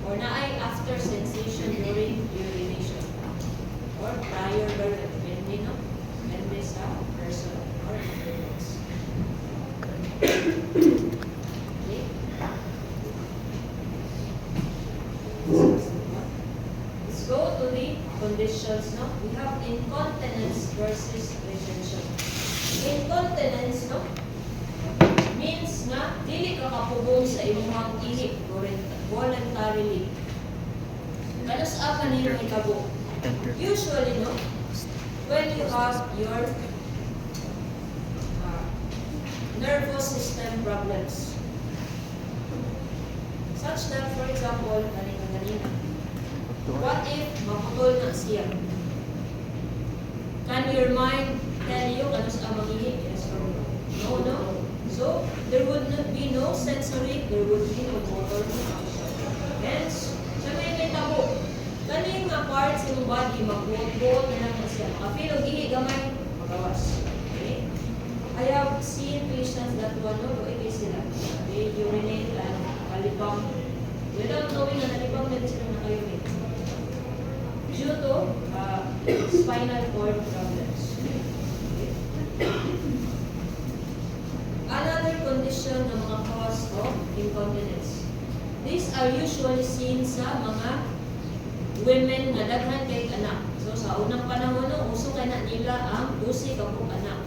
Or naay after sensation during urination, or prior burden, depende no? Depende sa person or experience. Okay? Let's go to the conditions, no? We have incontinence versus retention. Incontinence, no? Means na dili ka kapugong sa imong ihi voluntarily. Kano sa ka niyo itabo? Usually, no? When you have your nervous system problems, such that, for example, kanina, what if maputol na siya? Can your mind tell you kano sa magihi? Yes or no? No, no. So, there would not be no sensory, there would be no motor function. Hence, sa may tabo, kaning nga parts ng body, mag-buot na lang siya. Makapil o gihi gamay, magawas. Okay? I have seen patients that sila. They urinate and kalibang. Without knowing na nalibang na sila nakayurin. Due to spinal cord problems. Another condition ng mga cause of incontinence. These are usually seen sa mga women na daghan kay anak. So sa unang panahon no, uso kay na nila ang 12 ka anak.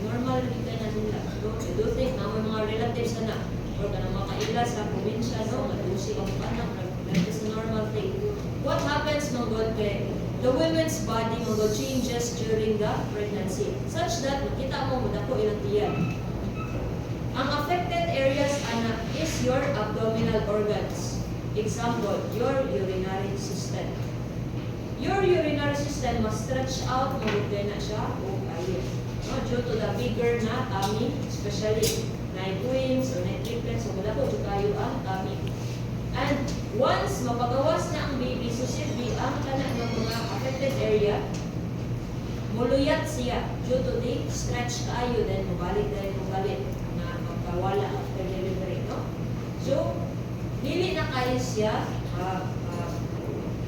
Normal rin kay na nila. So I do think na may mga relatives na or kanang makaila sa probinsya no, nga 12 ka anak. That is a normal thing. What happens mga kay the women's body mga changes during the pregnancy such that makita mo madako ilang tiyan. Ang affected areas ana is your abdominal organs. Example, your urinary system. Your urinary system must stretch out magugay na siya o ayun. No, due to the bigger na tummy, especially na twins or na triplets, so wala po kayo ang tummy. And once mapagawas na ang baby, so silbi ang kanan ng mga affected area, muluyat siya due to the stretch kayo, then mabalik na magkawala after delivery, no? So, dili na kayo siya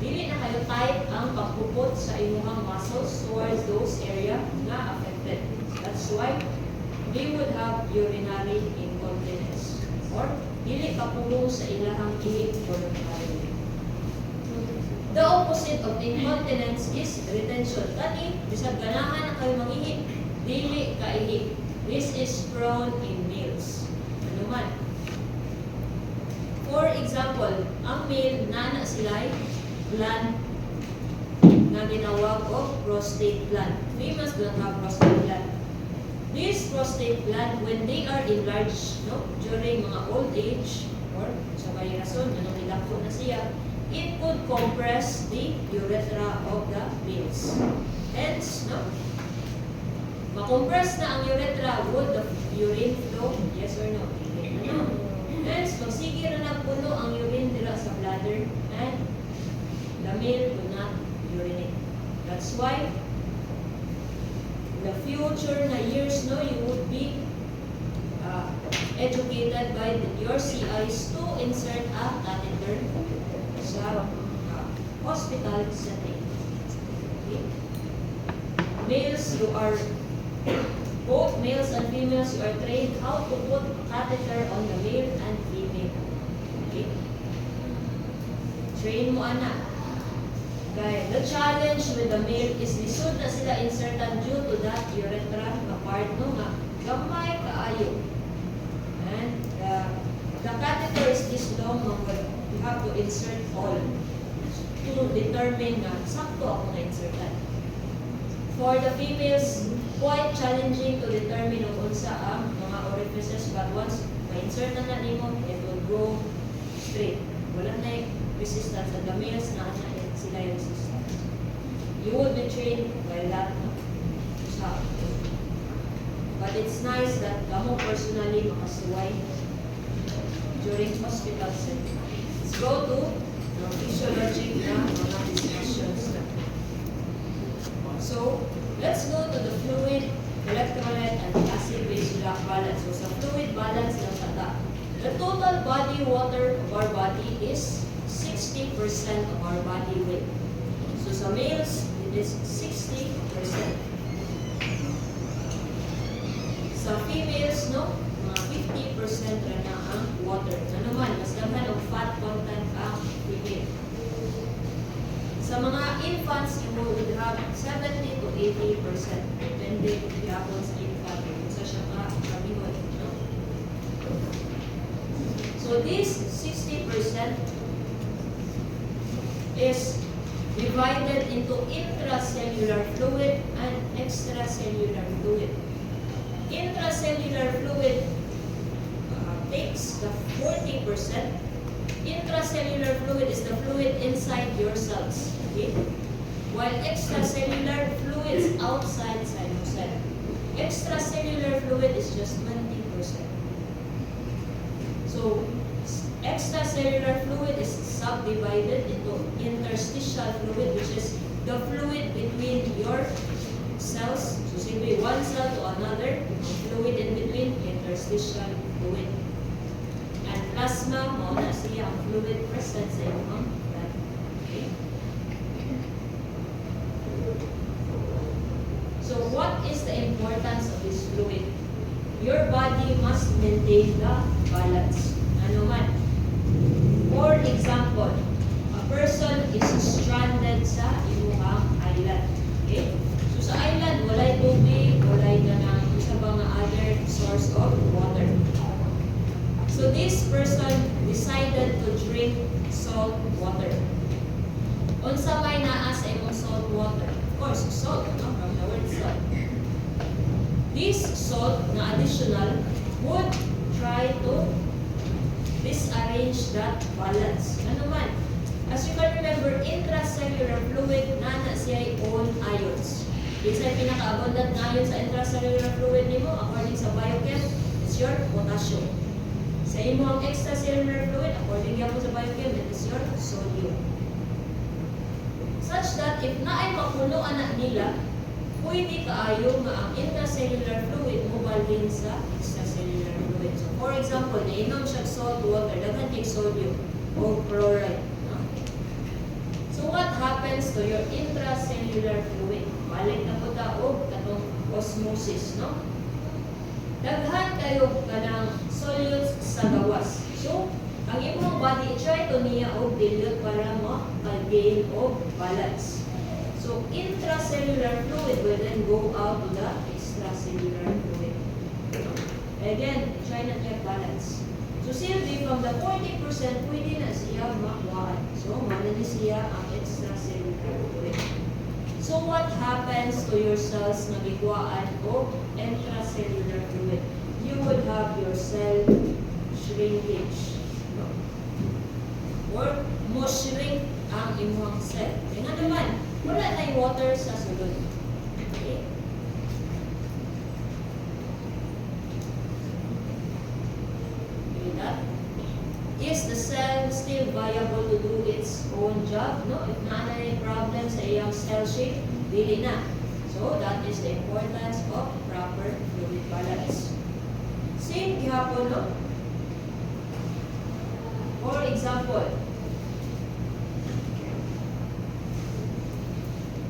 dili na kayo tight ang pagpupot sa inyong muscles towards those area na affected. That's why they would have urinary incontinence or dili kapulong sa ilahang ihi voluntarily. The opposite of incontinence is retention. Kani, bisag ganahan na kayo mangihi, dili kaihi. This is prone in males. Ano man? For example, ang male na sila'y gland na ginawag o prostate gland. Females don't have prostate gland. This prostate gland, when they are enlarged, no, during mga old age, or sa may rason, anong ilako na siya, it could compress the urethra of the males. Hence, no, makompress na ang urethra, would the urine flow? Yes or no? Ano? Hence, pag sige na nagpuno ang urine dira sa bladder, and the male will not urinate. That's why, the future na years, no, you would be educated by your CIs to insert a catheter sa hospital setting. Okay? Males, you are, both males and females, you are trained how to put a catheter on the male and female. Okay? Train mo, anak. Okay. The challenge with the male is lisod na sila insertan due to that urethra na part no nga gamay kaayo. And the catheter is this long, you have to insert all to determine na sakto ako na insertan. For the females, quite challenging to determine kung unsa ang mga orifices, but once ma-insert na nimo, it will go straight. Wala na resistance. At the males na sila yung resistance. You will be trained by that. But it's nice that kamo personally makasuway during hospital setting. Let's go to physiologic na mga discussions na. So, let's go to the fluid, electrolyte, and acid-base balance. So, sa fluid balance ng tata, the total body water of our body is 60% of our body weight. So, sa males, it is 60%. Sa females, no, mga 50% na na ang water. Na naman, mas daghan ang fat content ang female. Sa mga infants, you would have 70 to 80%. Depende yapon sa infant. Kung sa siya kamihon. No? So this 60% is divided into intracellular fluid and extracellular fluid. Intracellular fluid takes the 40%. Intracellular fluid is the fluid inside your cells. Okay? While extracellular fluid is outside your cell. Extracellular fluid is just 20%. So, extracellular fluid is subdivided into interstitial fluid, which is the fluid between your cells. So, simply one cell to another, fluid in between, interstitial fluid. And plasma, mauna siya ang fluid present sa inyong blood. Okay? So, what is the importance of this fluid? Your body must maintain the balance. Ano man? For example, a person is stranded sa imuhang island. Okay? So sa island, walay tubig, walay ganang isa ba nga other source of water. So this person decided to drink salt water. Unsa may naa sa imong salt water? Of course, salt, no? From the word salt. This salt na additional would try to disarrange that balance. Ano man? As you can remember, intracellular fluid na siya own ions. Isa yung pinaka-abundant na ion sa intracellular fluid nimo, according sa biochem, is your potassium. Sa imo ang extracellular fluid, according po sa biochem, it is your sodium. Such that if naay mapunuan na nila, pwede kaayo nga ang intracellular fluid mo balhin sa extracellular fluid. So, for example, nainom siya salt water, daghan kay sodium o chloride. No? So, So what happens to your intracellular fluid? Balik na po ta og katong osmosis, no? Daghan kayo kanang solutes sa gawas. So, ang imong body try to niya og dilute para ma-gain og balance. So, intracellular fluid will then go out to the extracellular fluid. Again, try na niya balance. So, silbi from the 40%, pwede na siya makuhaan. So, manali siya ang extracellular fluid. So, what happens to your cells na gikuhaan o intracellular fluid? You would have your cell shrinkage. No? Or, mo shrink ang imong cell. Kaya nga naman, wala tayong water sa sulod. Okay? Is the cell still viable to do its own job? No, if na any problem sa iyang cell shape, dili na. So that is the importance of proper fluid balance. Same gihapon, no? For example,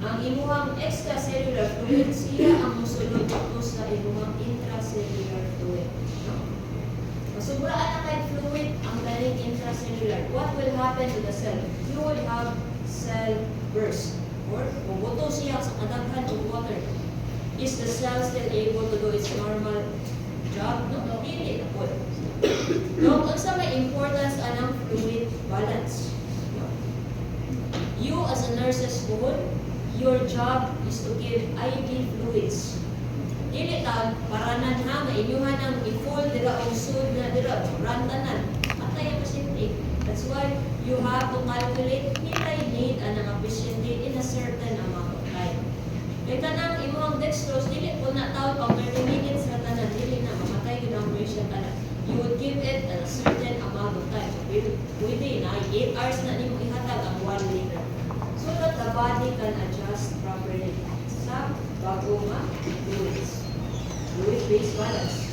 ang imuhang extracellular fluid, siya ang musulod ito sa imuhang intracellular fluid. No? Masubraan na kay fluid ang galing intracellular. What will happen to the cell? You will have cell burst. Or bubuto siya sa kadaghan of water. Is the cell still able to do its normal job? No, dili na po. No, unsa may importance anang fluid balance? No? You as a nurse's board, your job is to give IV fluids. Dili ta paranan ha nga inyuhan ang i-full dira og sud na dira rantanan. Atay ang pasyente. That's why you have to calculate nilay need ang pasyente in a certain amount of time. Kaya tanang imong dextrose dili po na tawag pang 30 minutes ra tanan dili na mamatay gid ang patient tanan. You would give it a certain amount of time. So, pwede na 8 hours na nimo ihatag ang 1 liter. So that the body can adjust properly sa bago nga fluids. Fluid-based balance.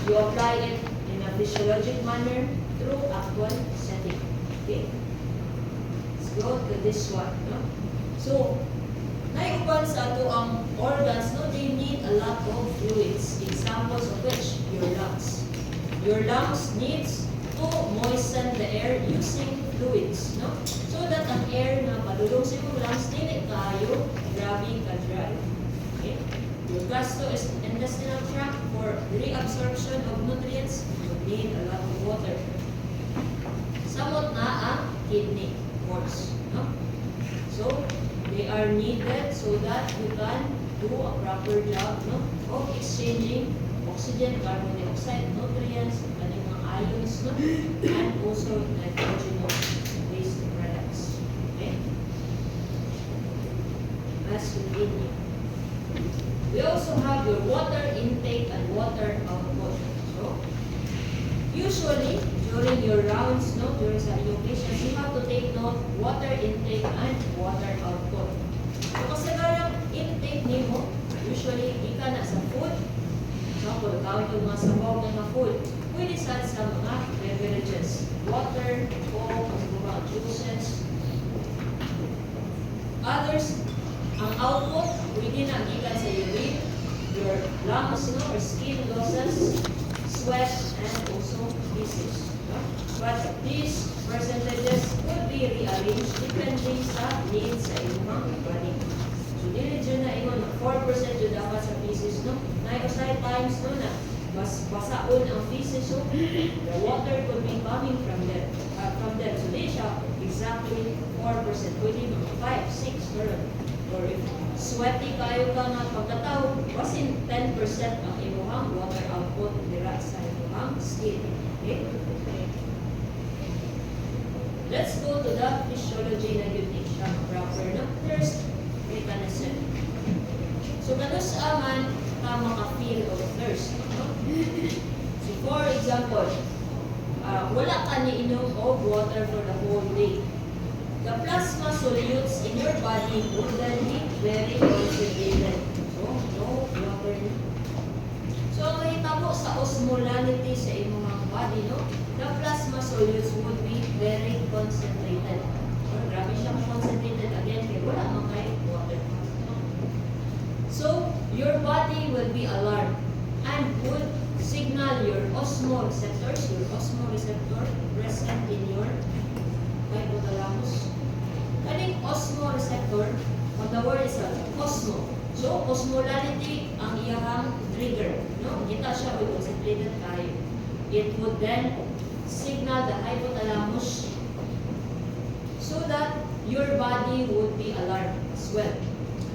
You apply it in a physiologic manner through actual setting. Okay? Let's go to this one. No? So, naiuban sa ato ang organs, no, they need a lot of fluids. Examples of which, your lungs. Your lungs needs to moisten the air using fluids, no? So that ang air na padulong sa imong lungs dili kayo grabe ka dry. Okay? Your gastrointestinal tract for reabsorption of nutrients, you need a lot of water. Samot na ang kidney, of course, no? So they are needed so that you can do a proper job, no, of exchanging oxygen, carbon dioxide, nutrients, kaning mga ions, no, and also nitrogenous waste products. Okay? Let's continue. We also have your water intake and water output. So, usually, during your rounds, no, during sa inyong patients, you have to take note water intake and water output. So, kasi karang intake nimo, usually, ika na sa food. So, kung tawag yung mga sabaw ng mga food, pwede sa mga beverages. Water, coke, mga juices. Others, ang output, pwede na gikan sa urine, your lungs, no, or skin losses, sweat, and also feces. No? But these percentages could be rearranged depending sa needs sa imong body. So, dili dyan na ingon na 4% yun dapat sa feces, no? Naikosay times, no, na mas basaon ang feces, so the water could be coming from them. So, di siya exactly 4%. Pwede mga 5, 6, pero or if sweaty kayo ka nga pagkatao, basin 10% ang imuhang water output dira sa imuhang skin. Okay? Let's go to the physiology na yun siya proper na thirst mechanism. So, kanus aman ka maka-feel of thirst. No? So, for example, wala ka niinom of water for the whole day. The plasma solutes in your body would then be very concentrated. So, no water. So, ang mahitabo sa osmolality sa imong body, no? The plasma solutes would be very concentrated. Or grabe siya concentrated again kay wala man kay water. So, your body will be alarmed and would signal your osmoreceptor present in your hypothalamus. Kaning osmoreceptor, what the word is osmo. So, osmolality ang iyang trigger. No? Kita siya with concentrated kayo. It would then signal the hypothalamus so that your body would be alarmed as well.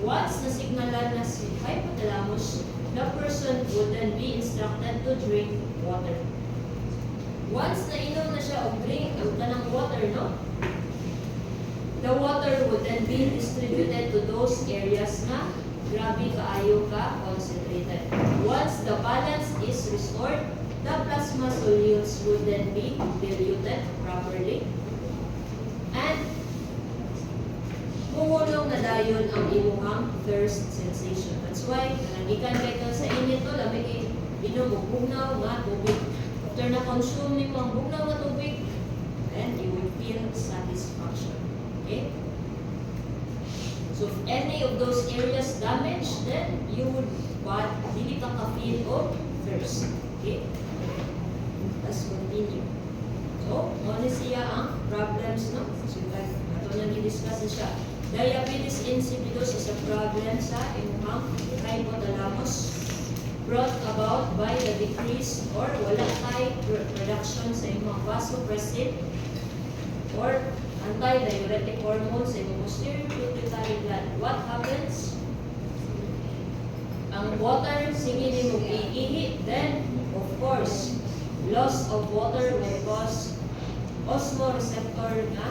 Once na-signalan na si hypothalamus, the person would then be instructed to drink water. Once na inom na siya o drink ang kanang water, no? The water would then be distributed to those areas na grabe kaayo ka concentrated. Once the balance is restored, the plasma solules would then be diluted properly. And mumulong na dayon ang imuhang thirst sensation. That's why, nanangikan kayo sa init to, lamig inom o bugnaw nga tubig. After na-consume mo ang bugnaw nga tubig, then you will feel satisfaction. Okay? So if any of those areas damaged, then you would dili ka ka-feel of thirst. Okay? Let's continue. So, ano siya ang problems, no? So, ito nang i-discuss siya. Diabetes insipidus is a problem sa imuhang hypothalamus brought about by the decrease or wala kay production sa imuhang vasopressin or anti-diuretic hormone sa imong posterior pituitary gland. What happens? Ang water, sige nimo iihi, then, of course, loss of water will cause osmoreceptor na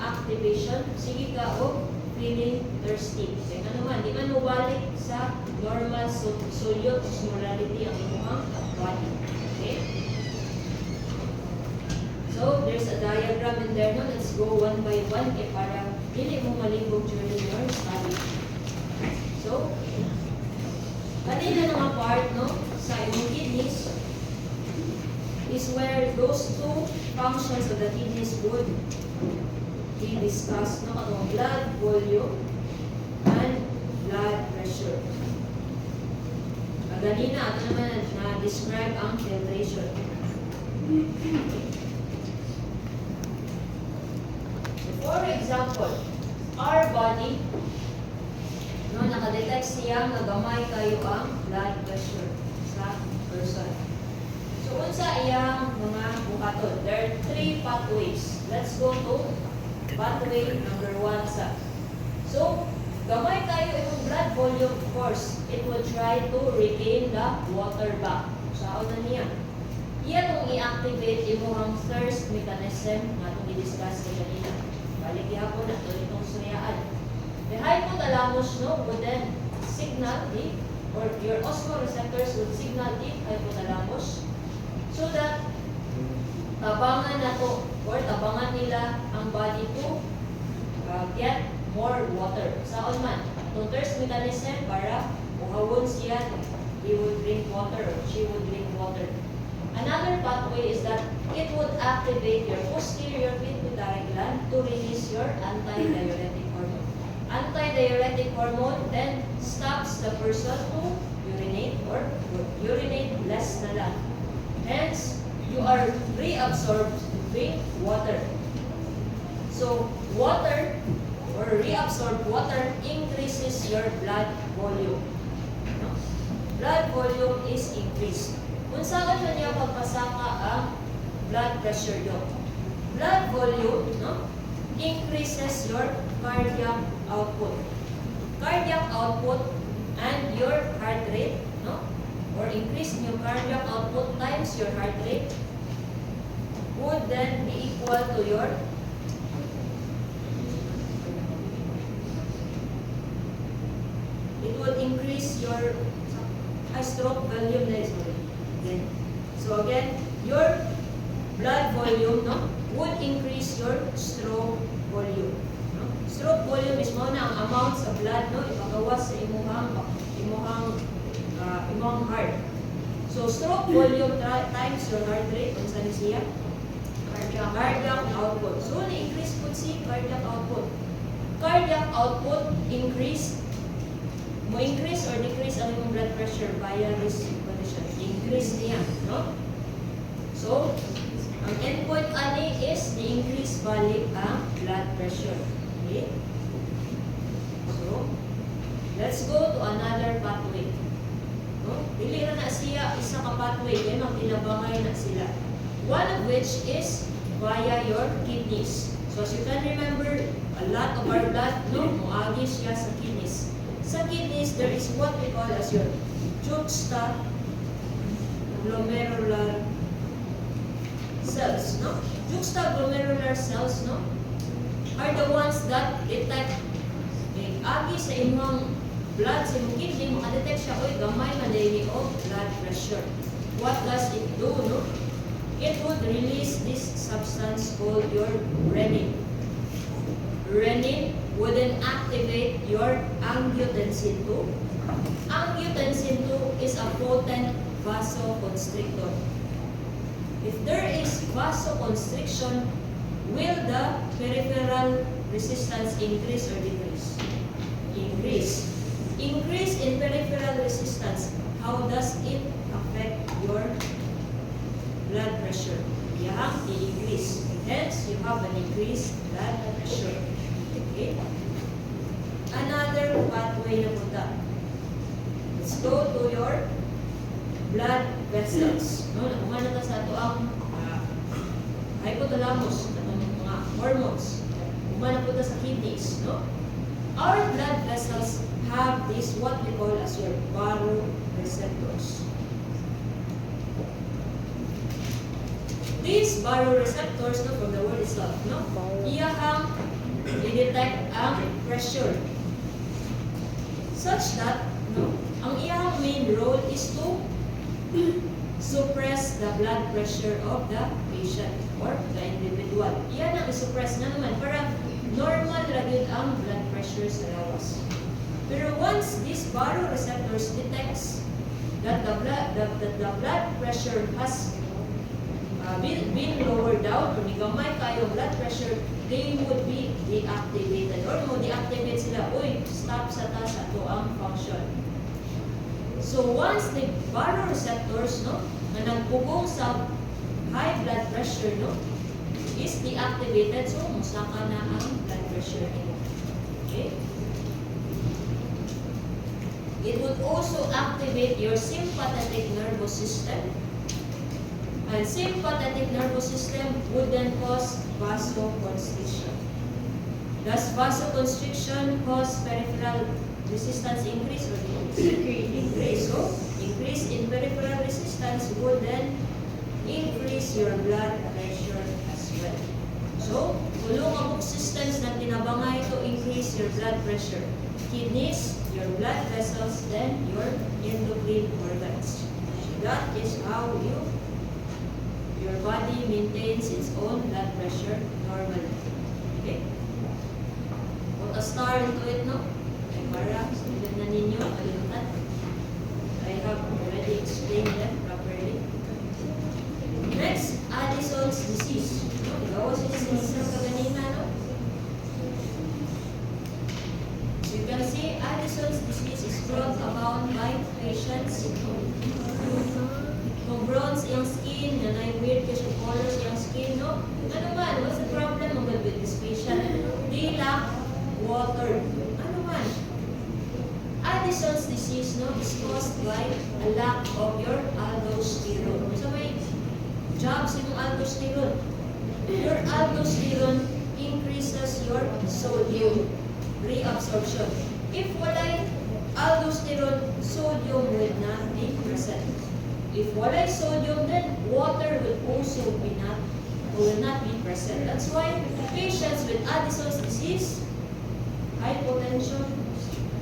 activation. Sige ka o feeling thirsty. Kaya ano man, di man mubalik sa normal solute osmolality ang inyong body. Okay? So, there's a diagram in there, no? Let's go one by one kaya para hindi mo malibog during your study. So, kanina nga part, no? Sa inyong kidneys is where those two functions of the kidneys would be discussed, no? Katong blood volume and blood pressure. Kanina, ito naman na-describe ang filtration. For example, our body, no, nakadetect siya na gamay kayo ang blood pressure sa person. So, unsa iyang mga buhaton? There are 3 pathways. Let's go to pathway number 1 sa. So, gamay kayo yung blood volume, of course, it will try to regain the water back. Saan na niya? Iyan kung i-activate yung mga thirst mechanism na itong i-discuss ko kanina. Balik ihapon na ito itong suryaan. The hypothalamus, no, would then signal the, or your osmoreceptors would signal the hypothalamus so that tabangan na to, or tabangan nila ang body to get more water. Saan man? Itong thirst mechanism para uhawon siya, he would drink water or she would drink water. Another pathway is that it would activate your posterior pituitary gland to release your anti-diuretic hormone. Anti-diuretic hormone then stops the person to urinate or urinate less na lang. Hence, you are reabsorbed to drink water. So, water or reabsorbed water increases your blood volume. No? Blood volume is increased. Kung saan na niya pagpasaka ang blood pressure do? Blood volume, no, increases your cardiac output. Cardiac output and your heart rate, no, or increase in your cardiac output times your heart rate would then be equal to your increase your stroke volume na is again. So again, your blood volume, no, would increase your stroke volume. No? Stroke volume is mo na ang amount sa blood, no, ipagawas sa imuhang heart. So stroke volume times your heart rate, kung saan siya? Cardiac output. So, na-increase po si cardiac output. Cardiac output increase, mo increase or decrease ang imong blood pressure via this condition. Increase niya, no? So, ang endpoint ani is the-increase balik ang blood pressure. Okay? So, let's go to another pathway. No? Dili na siya isa ka pathway, kaya magtinabangay na sila. One of which is via your kidneys. So as you can remember, a lot of our blood, no, muagi siya sa kidneys. Sa kidneys, there is what we call as your juxtaglomerular cells, no? Juxtaglomerular cells, no, are the ones that detect agi sa imong blood, sa imong kidney, makadetect siya, oy, gamay na daily of blood pressure. What does it do, no? It would release this substance called your renin. Renin would then activate your angiotensin 2. Angiotensin 2 is a potent vasoconstrictor. If there is vasoconstriction, will the peripheral resistance increase or decrease? Increase. Increase in peripheral resistance. How does it affect your blood pressure? Yeah, i-increase. Hence, you have an increased blood pressure. Okay? Another pathway na punta. Let's go to your blood vessels. No, nakuha na sa ito ang hypothalamus, mga hormones. Nakuha na punta sa kidneys. No? Our blood vessels have this what we call as your baroreceptors. These baroreceptors, no, from the word itself, no, iyahang i-detect ang pressure such that, no, ang iyahang main role is to suppress the blood pressure of the patient or the individual. Iyan ang i-suppress na naman para normal lagi ang blood pressure sa lawas. Pero once these baroreceptors detects that the blood pressure has been lowered down, kung gamay kayo blood pressure, they would be deactivated or mo deactivate sila, uy, stop sa taas ato ang function. So once the baroreceptors, no, na nagpugong sa high blood pressure, no, is deactivated, so musaka na ang blood pressure. Okay? It would also activate your sympathetic nervous system. And sympathetic nervous system would then cause vasoconstriction. Does vasoconstriction cause peripheral resistance increase or decrease? Increase. So, increase in peripheral resistance would then increase your blood pressure as well. So, tulong ang systems na tinabangay to increase your blood pressure. Kidneys, your blood vessels, then your endocrine organs. That is how your body maintains its own blood pressure normally. Okay? Put a star into it, no? Para sabihin na ninyo, kalimutan. I have already explained them properly. Next, Addison's disease. No? Ikaw si disease ng kaganina, no? So you can see, Addison's disease is brought about by patients kung bronze yung skin, yan ay weird kasi colors yung skin, no? Ano man, what's the problem with this patient? They lack water. Ano man? Addison's disease, no, is caused by a lack of your aldosterone. So may jobs yung aldosterone. Your aldosterone increases your sodium reabsorption. If walay aldosterone, sodium will not be present. If walay sodium, then water will also will not be present. That's why patients with Addison's disease, hypotension,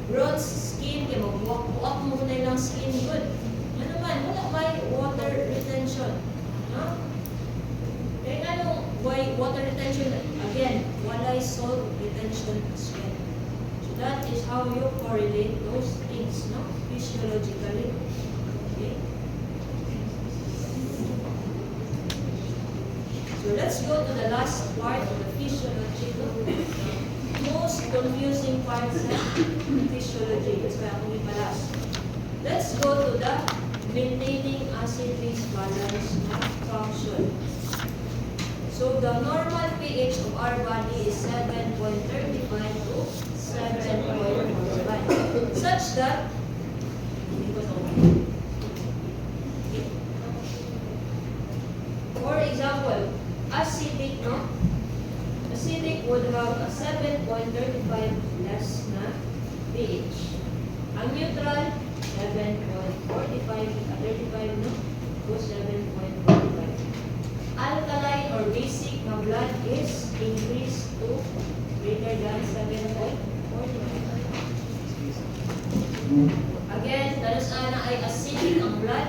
bronze skin, kaya magbuwak-buwak mo na ilang skin, good. Ano man, wala may water retention. No? Kaya nga nung water retention, again, walay salt retention as well. So that is how you correlate those things, no? Physiologically. Okay? So let's let's go to the last part of the physiology. Most confusing part sa physiology. That's why ako ipalas. Let's go to the maintaining acid-base balance na function. So the normal pH of our body is 7.35 to 7.45, such that for example, acidic, no? Acidic would have a 7.35 less na pH. Ang neutral, 7.45, 35, no? To 7.45. Alkaline or basic na blood is increased to greater than 7.45. Again, talos ana ay acidic ang blood,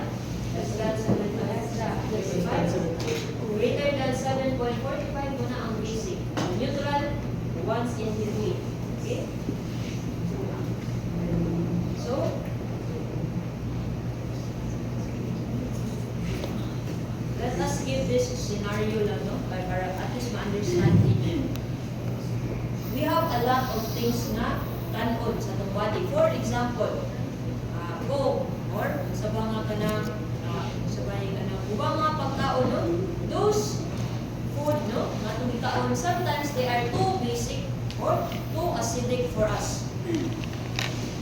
less than 7.45. Greater than 7.45 muna ang basic. Neutral, once in between. Okay? So, let us give this scenario lang, no? Para at least ma-understand ninyo. We have a lot of things na kanon sa itong body. For example, Coke or sabang ka na sabay ka na ubang mga pagkaon, no? Those food, no? Matong ikaon, sometimes they are too basic or too acidic for us.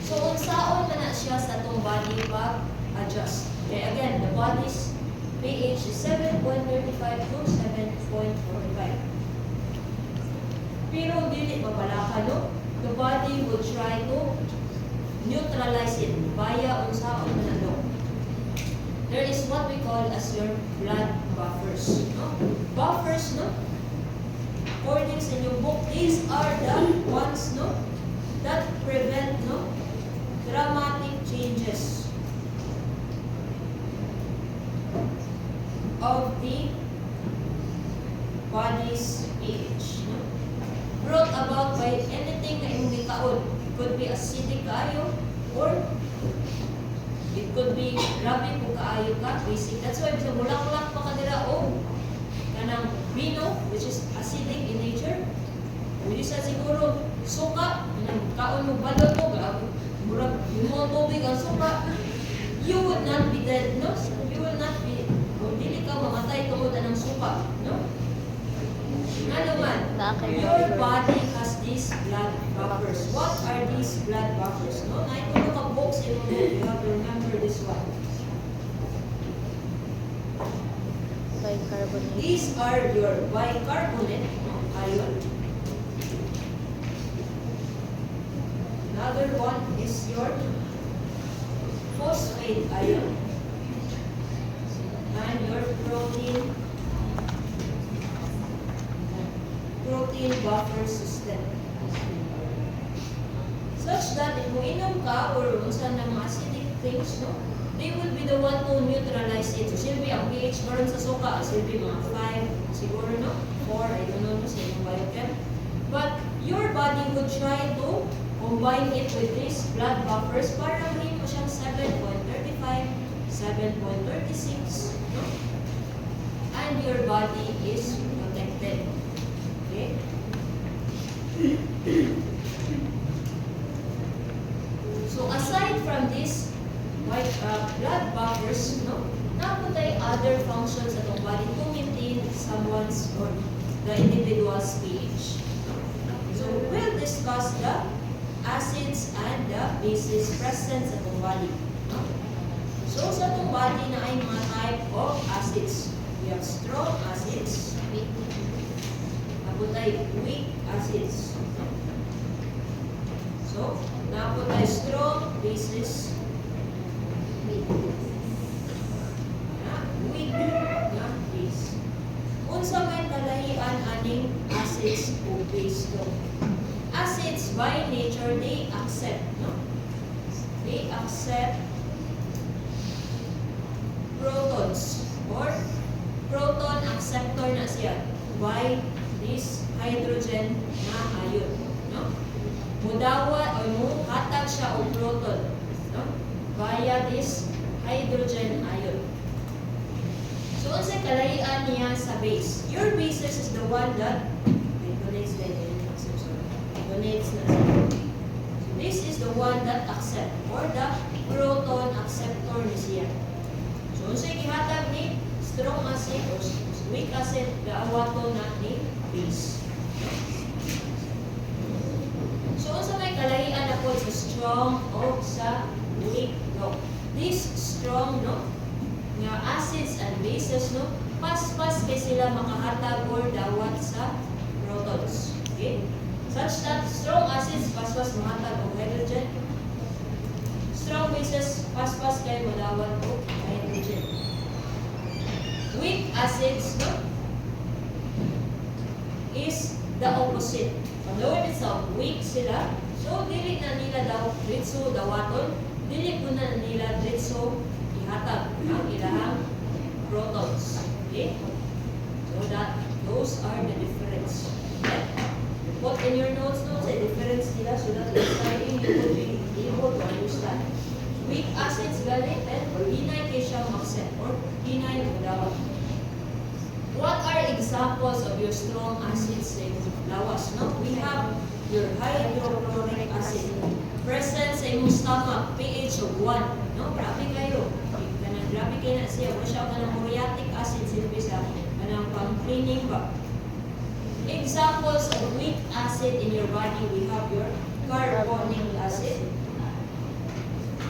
So, unsaon na siya sa itong body pag-adjust. Okay, again, the body's pH is 7.35 to 7.45. Pero dili mapalaka, no? The body will try to neutralize it via unsaon na no? There is what we call as your blood buffers, no? Buffers, no? According sa inyong book, these are the ones, no? That prevent, no? Dramatic changes of the body's pH, no? Brought about by anything na imong gikaon. It could be acidic kaayo or it could be grabe kung kaayo ka, basic. That's why bisa mulak-mulak pa ka dira o kanang vino, which is acidic in nature. Hindi sa siguro suka, kaon mo balot mo, murag mo tubig ang suka. You would not be dead, no? You will not be, kung dili ka mamatay tungod ng suka, no? Ano man, your body has these blood buffers. What are these blood buffers? No, na ito ka books in mo, you have to remember this one. Bicarbonate. These are your bicarbonate ion. Another one is your phosphate ion and your protein buffer system. Such that if mo inom ka or unsa ng mga acidic things, no, they will be the one to neutralize it. So, silbi ang pH baron sa suka, silbi mga 5, siguro, no? 4, I don't know, no, sa inyong biochem. But your body would try to combine it with these blood buffers para maging mo siyang 7.35, 7.36, no? And your body is protected. Okay? So aside from this white blood buffers, no, naputay other functions at ang body to maintain someone's or the individual's pH. So we'll discuss the acids and the bases present sa itong body. No? So sa itong body na ay mga type of acids. We have strong acids, naputay weak acids. So, naputay strong bases, weak na base. Unsa may kalahian aning acids o base to? Acids by nature, they accept, no? They accept protons or proton acceptor na siya by this hydrogen na ion, no? Mudawa o muhatag siya og proton, no? Via this hydrogen ion. So So, unsay kalahian niya sa base? Your bases is the one that donates na. So, this is the one that accept or the proton acceptor ni siya. So, unsay gihatag ni strong acid or weak acid gaawaton na ni base. So, unsa may kalahian na po sa strong o sa weak, no? This strong, no, nga acids and bases, no, pas-pas kay sila makahatag or dawat sa protons. Okay? Such that strong acids pas-pas mahatag og hydrogen. Strong bases pas-pas kay madawat og hydrogen. Weak acids, no, is the opposite. Pag itself, weak sila, so dili na nila daw ditso dawaton, dili po na nila ditso ihatag ang ilahang protons. Okay? So that those are the difference. Okay? Put in your notes the difference nila so that next time you will be able to understand. Weak acids galing and hinay kay siya mag-set or hinay na dawat. What are examples of your strong acids in lawas? No? We have your hydrochloric acid. Present sa imong stomach, pH of 1. No? Grabe kayo. Grabe kayo na siya. Wala siya ka ng muriatic acid silbisa. Kanang pang-cleaning ba? Examples of weak acid in your body, we have your carbonic acid.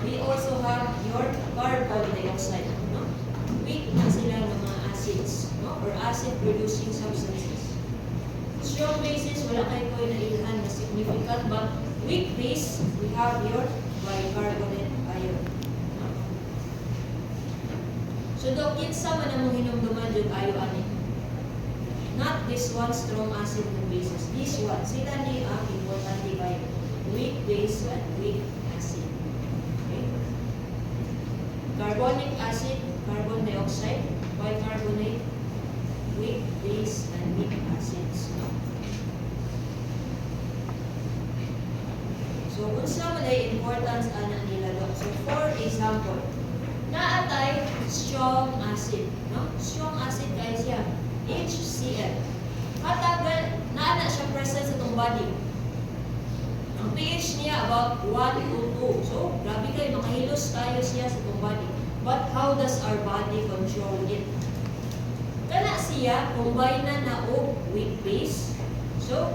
We also have your carbon dioxide. No? Weak na sila ng mga acids, no? Or acid-producing substances. Strong bases, wala kayo ko na ilhan na significant, but weak base, we have your bicarbonate ion. No? So, Dok, kinsa man ang mong hinumduman yung ayo ani? Not this one, strong acid and bases. This one, sila ni ang importante kayo. Weak base and weak acid. Okay? Carbonic acid, carbon dioxide, bicarbonate, weak base, and weak acids. No? So, unsa man ay importance ana nila, Dok? So, for example, naatay strong acid. No? Strong acid guys siya. HCl. Hatagan, naana siya present sa itong body. Ang pH niya about 1 to 2. So, grabe kayo, makahilos tayo siya sa itong body. But how does our body control it? Kana siya, combine na og weak base. So,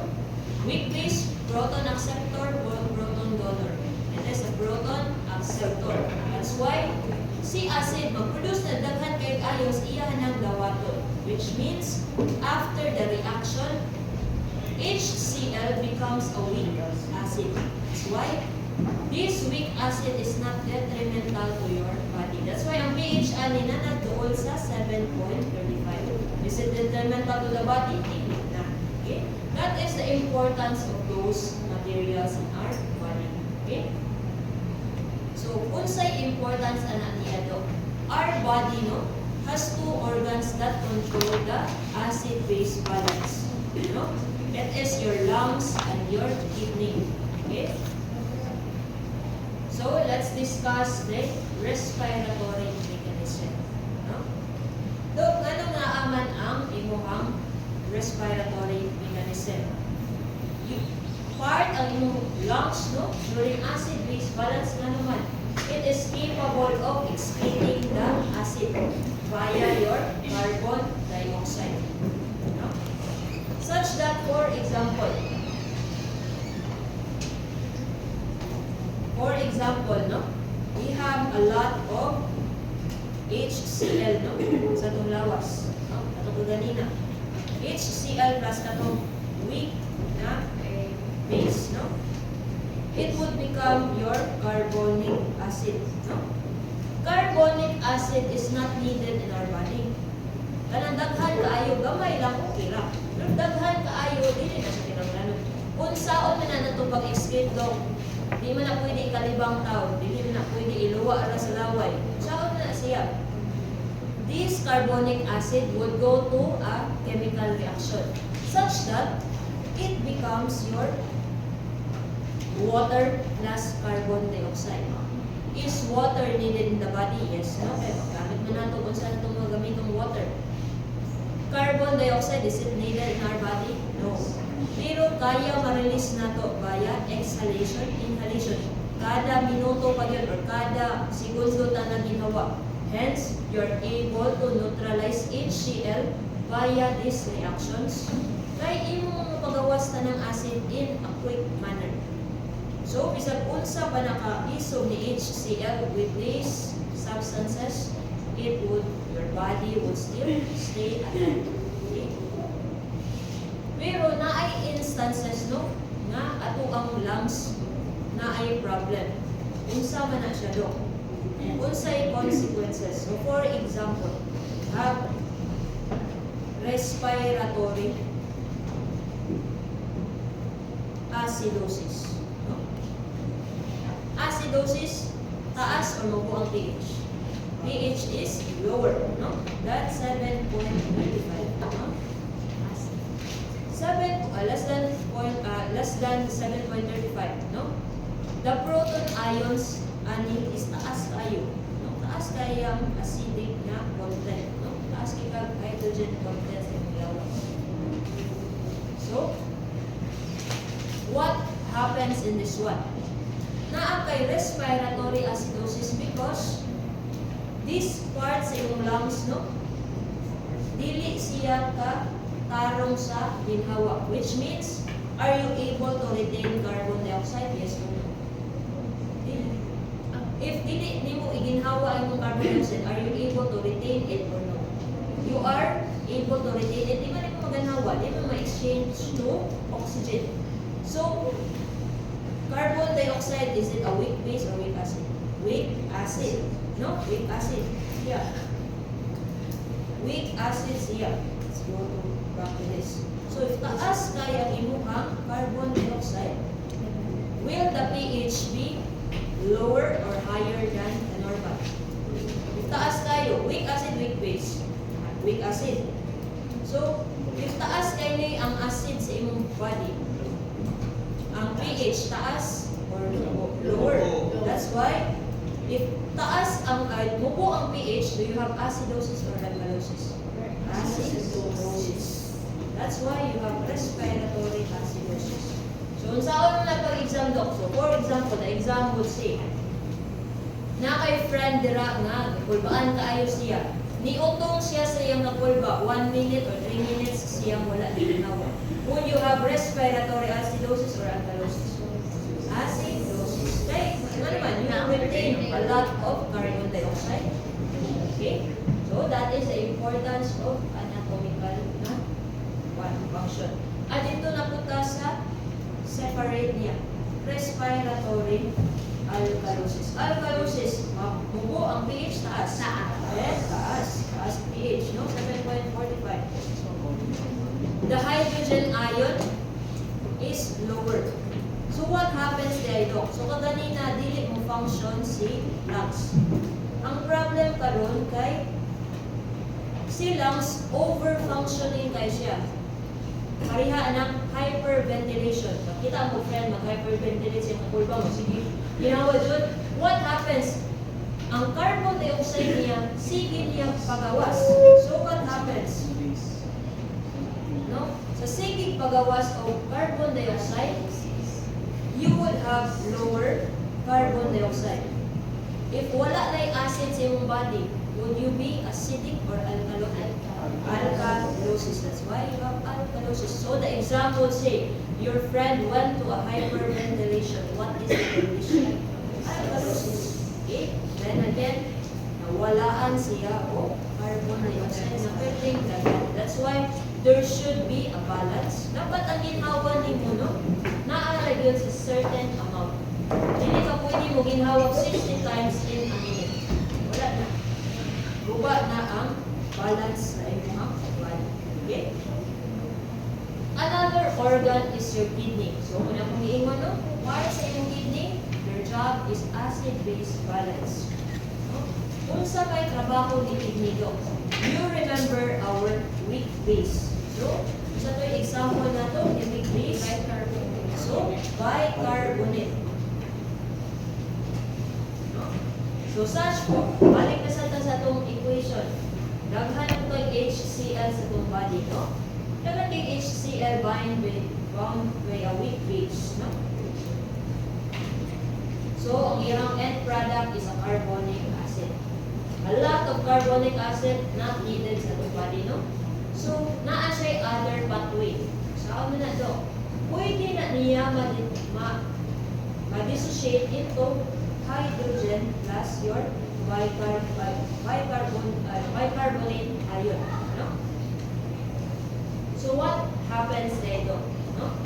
weak base, proton acceptor, proton donor. It is a proton acceptor. That's why, si acid, mag-produce na daghan kay ayos, iyahan ng dawaton. Which means, after the reaction, HCl becomes a weak acid. That's why, this weak acid is not detrimental to your body. That's why ang pH ani na nagtuol sa 7.35. Is it detrimental to the body? Hindi na. Okay? That is the importance of those materials in our body. Okay? So, unsay importance ana niya do? Our body, no, has two organs that control the acid-base balance. You know? It is your lungs and your kidney. Okay? So, let's discuss the respiratory mechanism. No? Dok, ano nga aman ang imuhang respiratory mechanism? Part ang imong lungs, no? During acid-base balance nga naman, it is capable of excreting the acid via your carbon dioxide. No? Such that, for example, no, we have a lot of HCl, no, sa itong lawas. No? Ito ganina. HCl plus katong weak na base, no? It would become your carbonic acid, no? Carbonic acid is not needed in our body. Kanang daghan kaayo, gamay lang okay ra. Pero daghan kaayo, dili na siya kinahanglan. Unsaon man na nato pag-excrete, Dok? Di man na pwede ikalibang tao, dili man na pwede iluwa ra sa laway. Unsaon na siya? This carbonic acid would go to a chemical reaction such that it becomes your water plus carbon dioxide. Is water needed in the body? Yes. No? Okay. Gamit mo na ito kung saan itong magamit ng water. Carbon dioxide, is it needed in our body? No. Pero kaya ma-release na ito via exhalation, inhalation. Kada minuto pa yun or kada segundo na ginawa. Hence, you're able to neutralize HCl via these reactions. Kaya imo mga pagawas ta ng acid in a quick manner. So, bisag unsa pa naka-isog ni HCl with these substances, your body would still stay alive. Okay? Pero naay instances no nga ato ang lungs naay problem. Unsa man na siya do? Unsay consequences? So for example, have respiratory acidosis. No? Acidosis, taas or mabuo ang pH. pH is lower, no? That's 7.25. No? Less than 7.35, no? The proton ions ani is taas kayo, no? Taas kayang acidic na content, no? Taas kayang hydrogen content sa ilaw. So, what happens in this one? Naa kay respiratory acidosis because this part sa iyong lungs, no? Dili siya ka tarong sa ginhawa, which means, are you able to retain carbon dioxide? Yes or no? Dili. If dili nimo iginhawa ang carbon dioxide, are you able to retain it or no? You are able to retain it. Di ba nimo maganhawa? Di ba ma-exchange to oxygen? So, carbon dioxide, is it a weak base or weak acid? Weak acid. No? Weak acid. Yeah. Weak acids here. Let's go to back to this. So if taas kaya imuhang carbon dioxide, will the pH be lower or higher than the normal? If taas kayo, weak acid, weak base. Weak acid. So, if taas kayo ni ang acid sa imong body, ang pH taas or lower. That's why, if taas ang mubo ang pH, do you have acidosis or alkalosis? Acidosis. That's why you have respiratory acidosis. So, unsaon na pag-exam, Doc? So, for example, the exam would say, na kay friend dira nga, kulbaan kaayo siya. Niutong siya sa iyang nakulba, 1 minute or 3 minutes siyang wala ginawa. Would you have respiratory acidosis or alkalosis? Acidosis. Okay? Ano naman, you retain a lot of carbon dioxide. Okay? So, that is the importance of anatomical na function. At ito napunta sa separate niya. Respiratory alkalosis. Alkalosis, mubo ang pH taas. Yes, taas pH, no? 7.45. The hydrogen ion is lower. So what happens there, Doc? So kaganina, dili mo function si lungs. Ang problem karon kay si lungs over-functioning kay siya. Parihaan ng hyperventilation. Kita mo, friend, mag-hyperventilate siya ng kulba mo. Sige, ginawa dyan. What happens? Ang carbon dioxide niya, sige niya pagawas. So what happens? No? Sa sige pagawas of carbon dioxide, you would have lower carbon dioxide. If wala na yung acid sa iyong body, would you be acidic or alkalotic? Alkalosis. That's why you have alkalosis. So the example say, your friend went to a hyperventilation. What is the condition? Alkalosis. Okay? Then again, nawalaan siya o carbon dioxide na pwedeng dagat. That's why there should be a balance. Dapat ang ginhawa ni mo, no? Naarag yun sa certain amount. Hindi ka pwede mo ginhawag 60 times in a minute. Wala na. Guba na ang balance na iyong body. Okay? Another organ is your kidney. So, kung akong iingon, no? Para sa iyong kidney, your job is acid-base balance. No? Kung sa may trabaho ni kidney, do, you remember our weak base. So, sa ito yung example na ito, yung weak base, so, bicarbonate. No? So such po, balik na sa itong equation. Daghan ko kay HCl sa itong body, no? Daghan kay HCl bound by a weak base, no? So, ang iyang end product is a carbonic acid. A lot of carbonic acid not needed sa itong body, no? So, naa siya other pathway. Saan na do? Pwede na niya ma-dissociate into hydrogen plus your bicarbonate ion. No? So, what happens dito? No?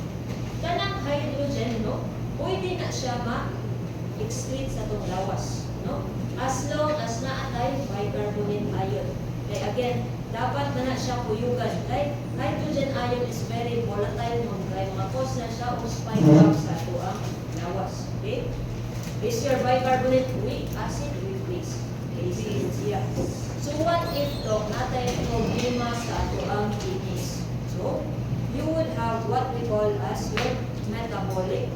Kanang hydrogen, no? Pwede na siya ma-excrete sa itong lawas. No? As long as naatay bicarbonate ion. Kaya again, dapat na siya kuyugan. Like, hydrogen ion is very volatile kaya makakos na siya o spike up sa tuang lawas. Okay? Is your bicarbonate weak acid, weak base? Base siya. So what if natay problema sa tuang kidneys? So, you would have what we call as your metabolic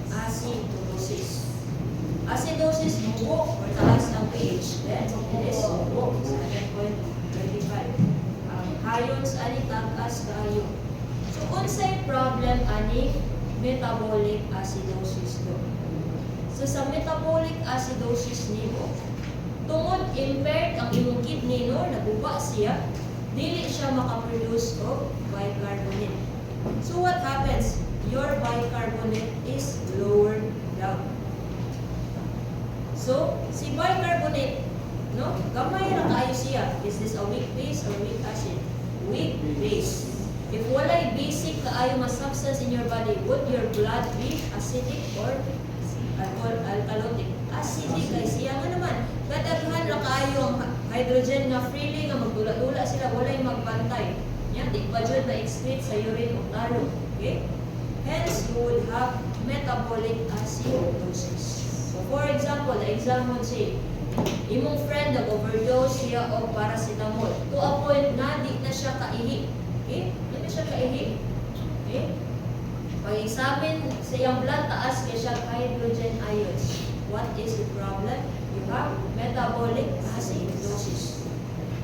acidosis. Acidosis, mubo or taas ang pH. Then, it is mubo, 7.25. Hayons, ani tagas kayo. So, unsay problem ani metabolic acidosis do? So, sa metabolic acidosis nimo, tungod impaired ang imong kidney, no, naguba siya, dili siya makaproduce of bicarbonate. So, what happens? Your bicarbonate is lowered down. So, si bicarbonate, no, gamay ra kaayo siya. Is this a weak base or weak acid? Weak base. If walay basic kaayo nga substance in your body, would your blood be acidic or alkalotic? Acidic kay siya nga naman. Kadaghan ra kaayo ang hydrogen nga freely nga magdula-dula sila, walay magbantay. Yan, di pa jud na-excrete sa urine o taro. Okay? Hence, you would have metabolic acidosis. So, for example, the example say, imong friend nag-overdose siya o paracetamol. To a point na di na siya kaihi. Okay? Di na siya kaihi. Okay? Pag-examine sa iyang blood, taas kaya siya hydrogen ions. What is the problem? You have metabolic acidosis.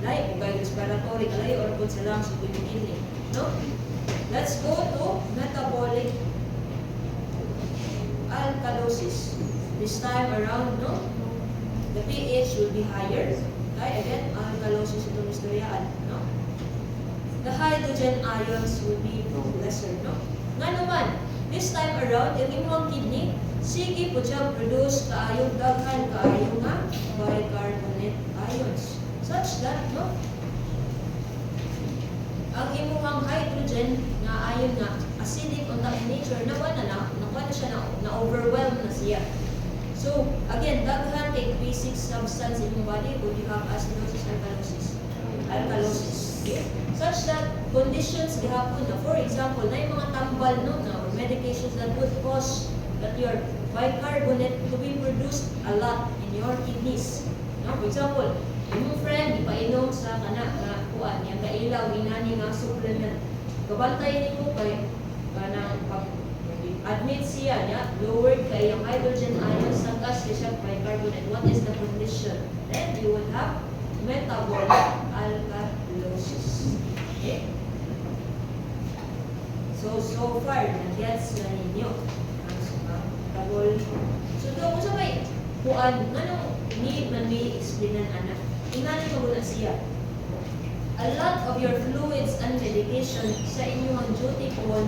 Like, kung kayo respiratory, kalay, or kung sa lungs, kung yung kidney. No? Let's go to metabolic alkalosis. This time around, no? The pH will be higher. Okay, again, alkalosis itong istoryaan, no? The hydrogen ions will be lesser, no? Nga naman, this time around, yung imong kidney, sige po siya produce kaayong daghan kaayong nga bicarbonate ions. Such that, no? Ang imuhang hydrogen nga ayon nga acidic unta in nature nakuha na siya na overwhelm na siya. So again, daghan kay basic substance in your body would you have acidosis, alkalosis. Okay? Such that conditions gihapon na, for example, na yung mga tambal no na or medications that would cause that your bicarbonate to be produced a lot in your kidneys. No? For example, yung friend ipainom sa kana nga kuan yang kailaw inani nga supplement. Kabantay nimo kay kanang pag admit siya niya lowered kay ang hydrogen ions tagas kay siya bicarbonate. What is the condition? Then you will have metabolic alkalosis. Okay? So far na-gets na ninyo ang metabolic. So doon sa may kuan nganong need man may explainan anak. Ingani mo na siya. A lot of your fluids and medication sa inyong duty po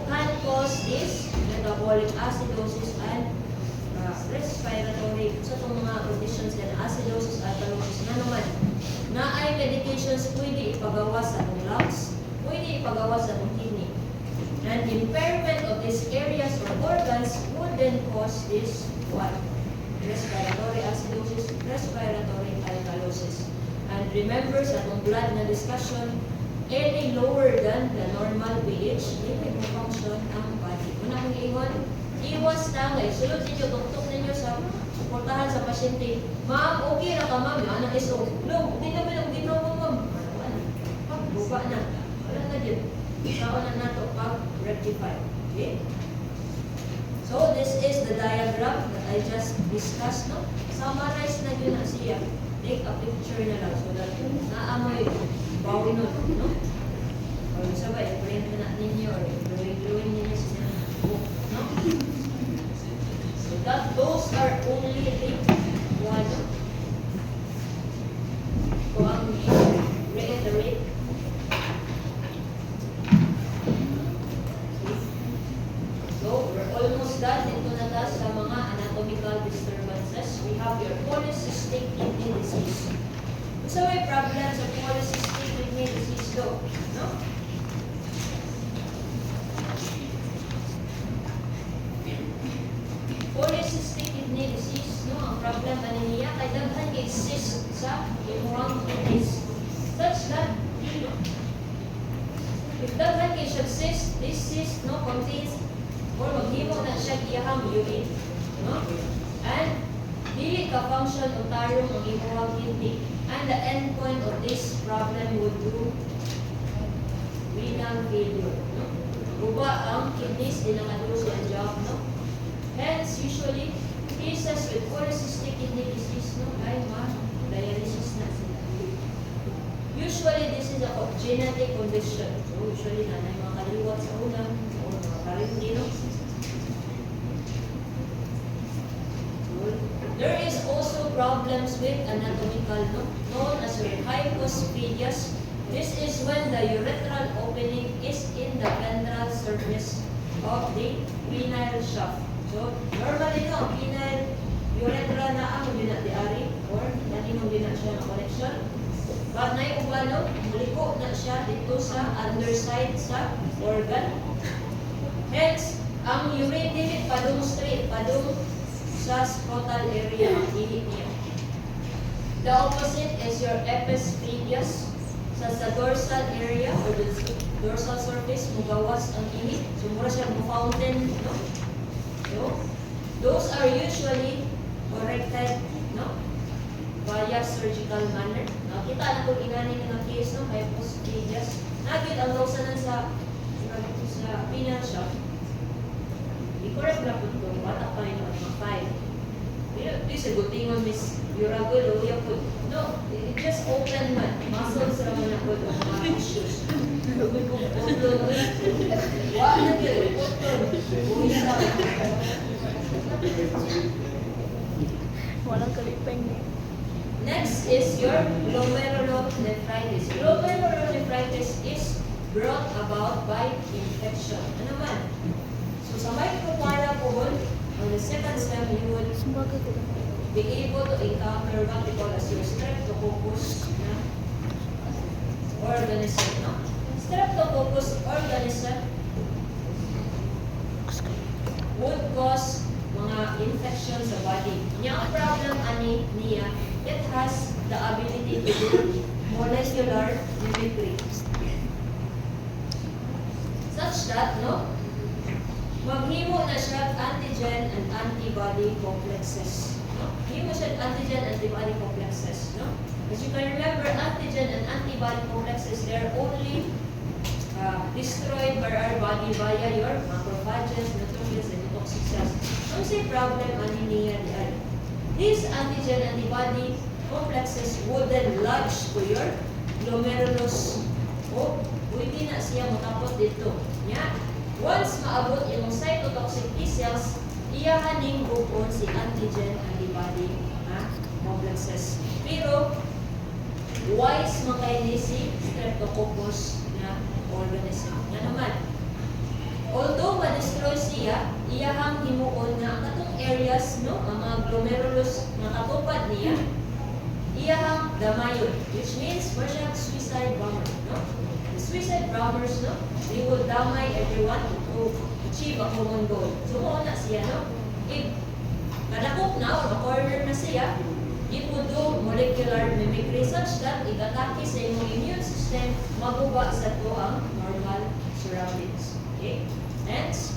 can cause this metabolic acidosis and respiratory. So itong mga conditions na acidosis at alkalosis na naman na ay medications pwede ipagawa sa itong lungs, pwede ipagawa sa itong kidney. And impairment of these areas or organs would then cause this what? Respiratory acidosis, respiratory alkalosis. And remember sa itong blood na discussion, any lower than the normal pH, hindi mo function ang body. Una kong iwas tangay. Sulod ninyo, tuktok ninyo sa suportahan sa pasyente. Ma'am, okay na ka ma'am, anak is okay. No, hindi naman ang ginawa ma'am. Pagbuka na. Wala na din. Saan na nato pag-rectify. Okay? So So this is the diagram that I just discussed, no? Summarize na yun na siya. Take a picture na lang so that naamoy bawin nun, no? O isa ba, i-print na ninyo or i-drawing ninyo sa book, no? So that those are only the one. So ang reiterate. So we're almost done. Ito na tayo sa mga anatomical disturbances. We have your polycystic kidney disease. So may problem sa polycystic kidney disease though, no? Polycystic kidney disease, no? Ang problem ano niya, kay daghan kay cyst sa imuhang kidneys. Such that, if daghan kay siya cyst, this cyst, no, contains or maghimo na siya iyahang urine, no? And dili ka function o tarong ang imuhang kidney. And the end point of this problem would do renal failure, no? Uba ang kidneys din ang aduro sa job, no? Hence, usually, cases with polycystic kidney disease, no, ay ma-dialysis na sila. Usually, this is a genetic condition. So, usually, na mga kaliwat sa ulam o mga karindi, no? There is also problems with anatomical, no, known as hypospadias. This is when the urethral opening is in the ventral surface of the penile shaft. So, normally no, penile urethra na ang dinatiari or naninong din na siya ng connection. But na yung ubano, muliko na siya dito sa underside sa organ. Hence, ang urine dili padung straight, padung sa scrotal area ang ihip niya. The opposite is your epispadias. Sa dorsal area or the dorsal surface, mugawas ang ihip. So, mura siya fountain, no? So, those are usually corrected, no, via surgical manner. Nakita na kung inani ng case, no, hypospadias. Nagit ang lawsanan sa penile shaft. I-correct na po ito. Bata pa rin ang mga 5. This is a good thing on Miss Yuragul. No, it just open man. Muscles naman na po ito. Mga issues. Wala na kayo. Walang kalipeng. Next is your glomerulonephritis. Glomerulonephritis is brought about by infection. Ano man? So sa micropara po, on the second step, you would be able to encounter what we call as your streptococcus na organism. No? Streptococcus organism would cause mga infection sa body. Ang problem ani niya, it has the ability to do molecular mimicry. Such that, no, maghimo na siya antigen and antibody complexes. No? Himo siya antigen and antibody complexes. No? As you can remember, antigen and antibody complexes, they're only destroyed by our body via your macrophages, neutrophils, and toxic cells. Ang say problem ani niya diyan. These antigen antibody complexes would then lodge to your glomerulus. O, pwede na siya matapot dito. Nya, once maabot yung cytotoxic T cells, iyahaning bukon si antigen antibody complexes. Pero, wise makaini si streptococcus na organism. Nga naman, although ma-destroy siya, iyahang himuon na ang katong areas, no, ang mga glomerulus na katupad niya, iyahang damayon, which means we're siya suicide bomber, no? The suicide bombers, no, they will damay everyone to achieve a common goal. So, kung na siya, no, if kadakop na o corner na siya, it would do molecular mimicry such that itatake sa inyong immune system, maguba sa to ang normal surroundings. Okay? Hence,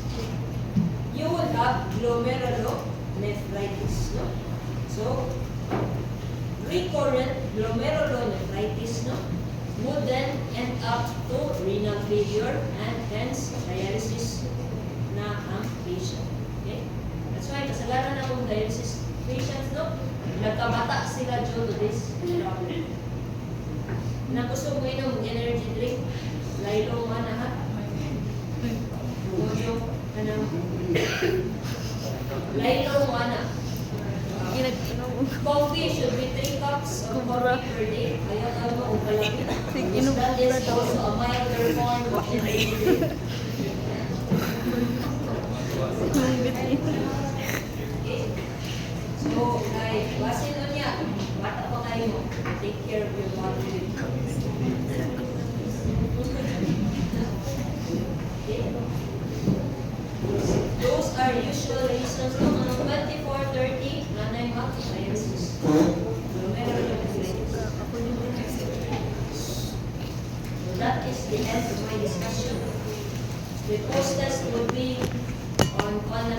you will have glomerulonephritis. No? So, recurrent glomerulonephritis, no, would then end up to renal failure and hence dialysis na ang patient. Okay? That's why kasalanan akong dialysis patients, no? Nagkabata sila due to this problem. Na gusto mo inom energy drink, laylo man ha? Mojo, ano? Laylo man na. Inom. Coffee should be 3 cups of coffee per day. Ayaw ka mo kung palapit. Inom That is kubra daw. also a milder form of energy drink. Okay? So, like, basin nun niya. Bata pa kayo mo. Take care of your body. Okay? Those are usual reasons. No, mga 24, 30, nanay ma, dialysis. So, meron yung dialysis. So, that is the end of my discussion. The post test would be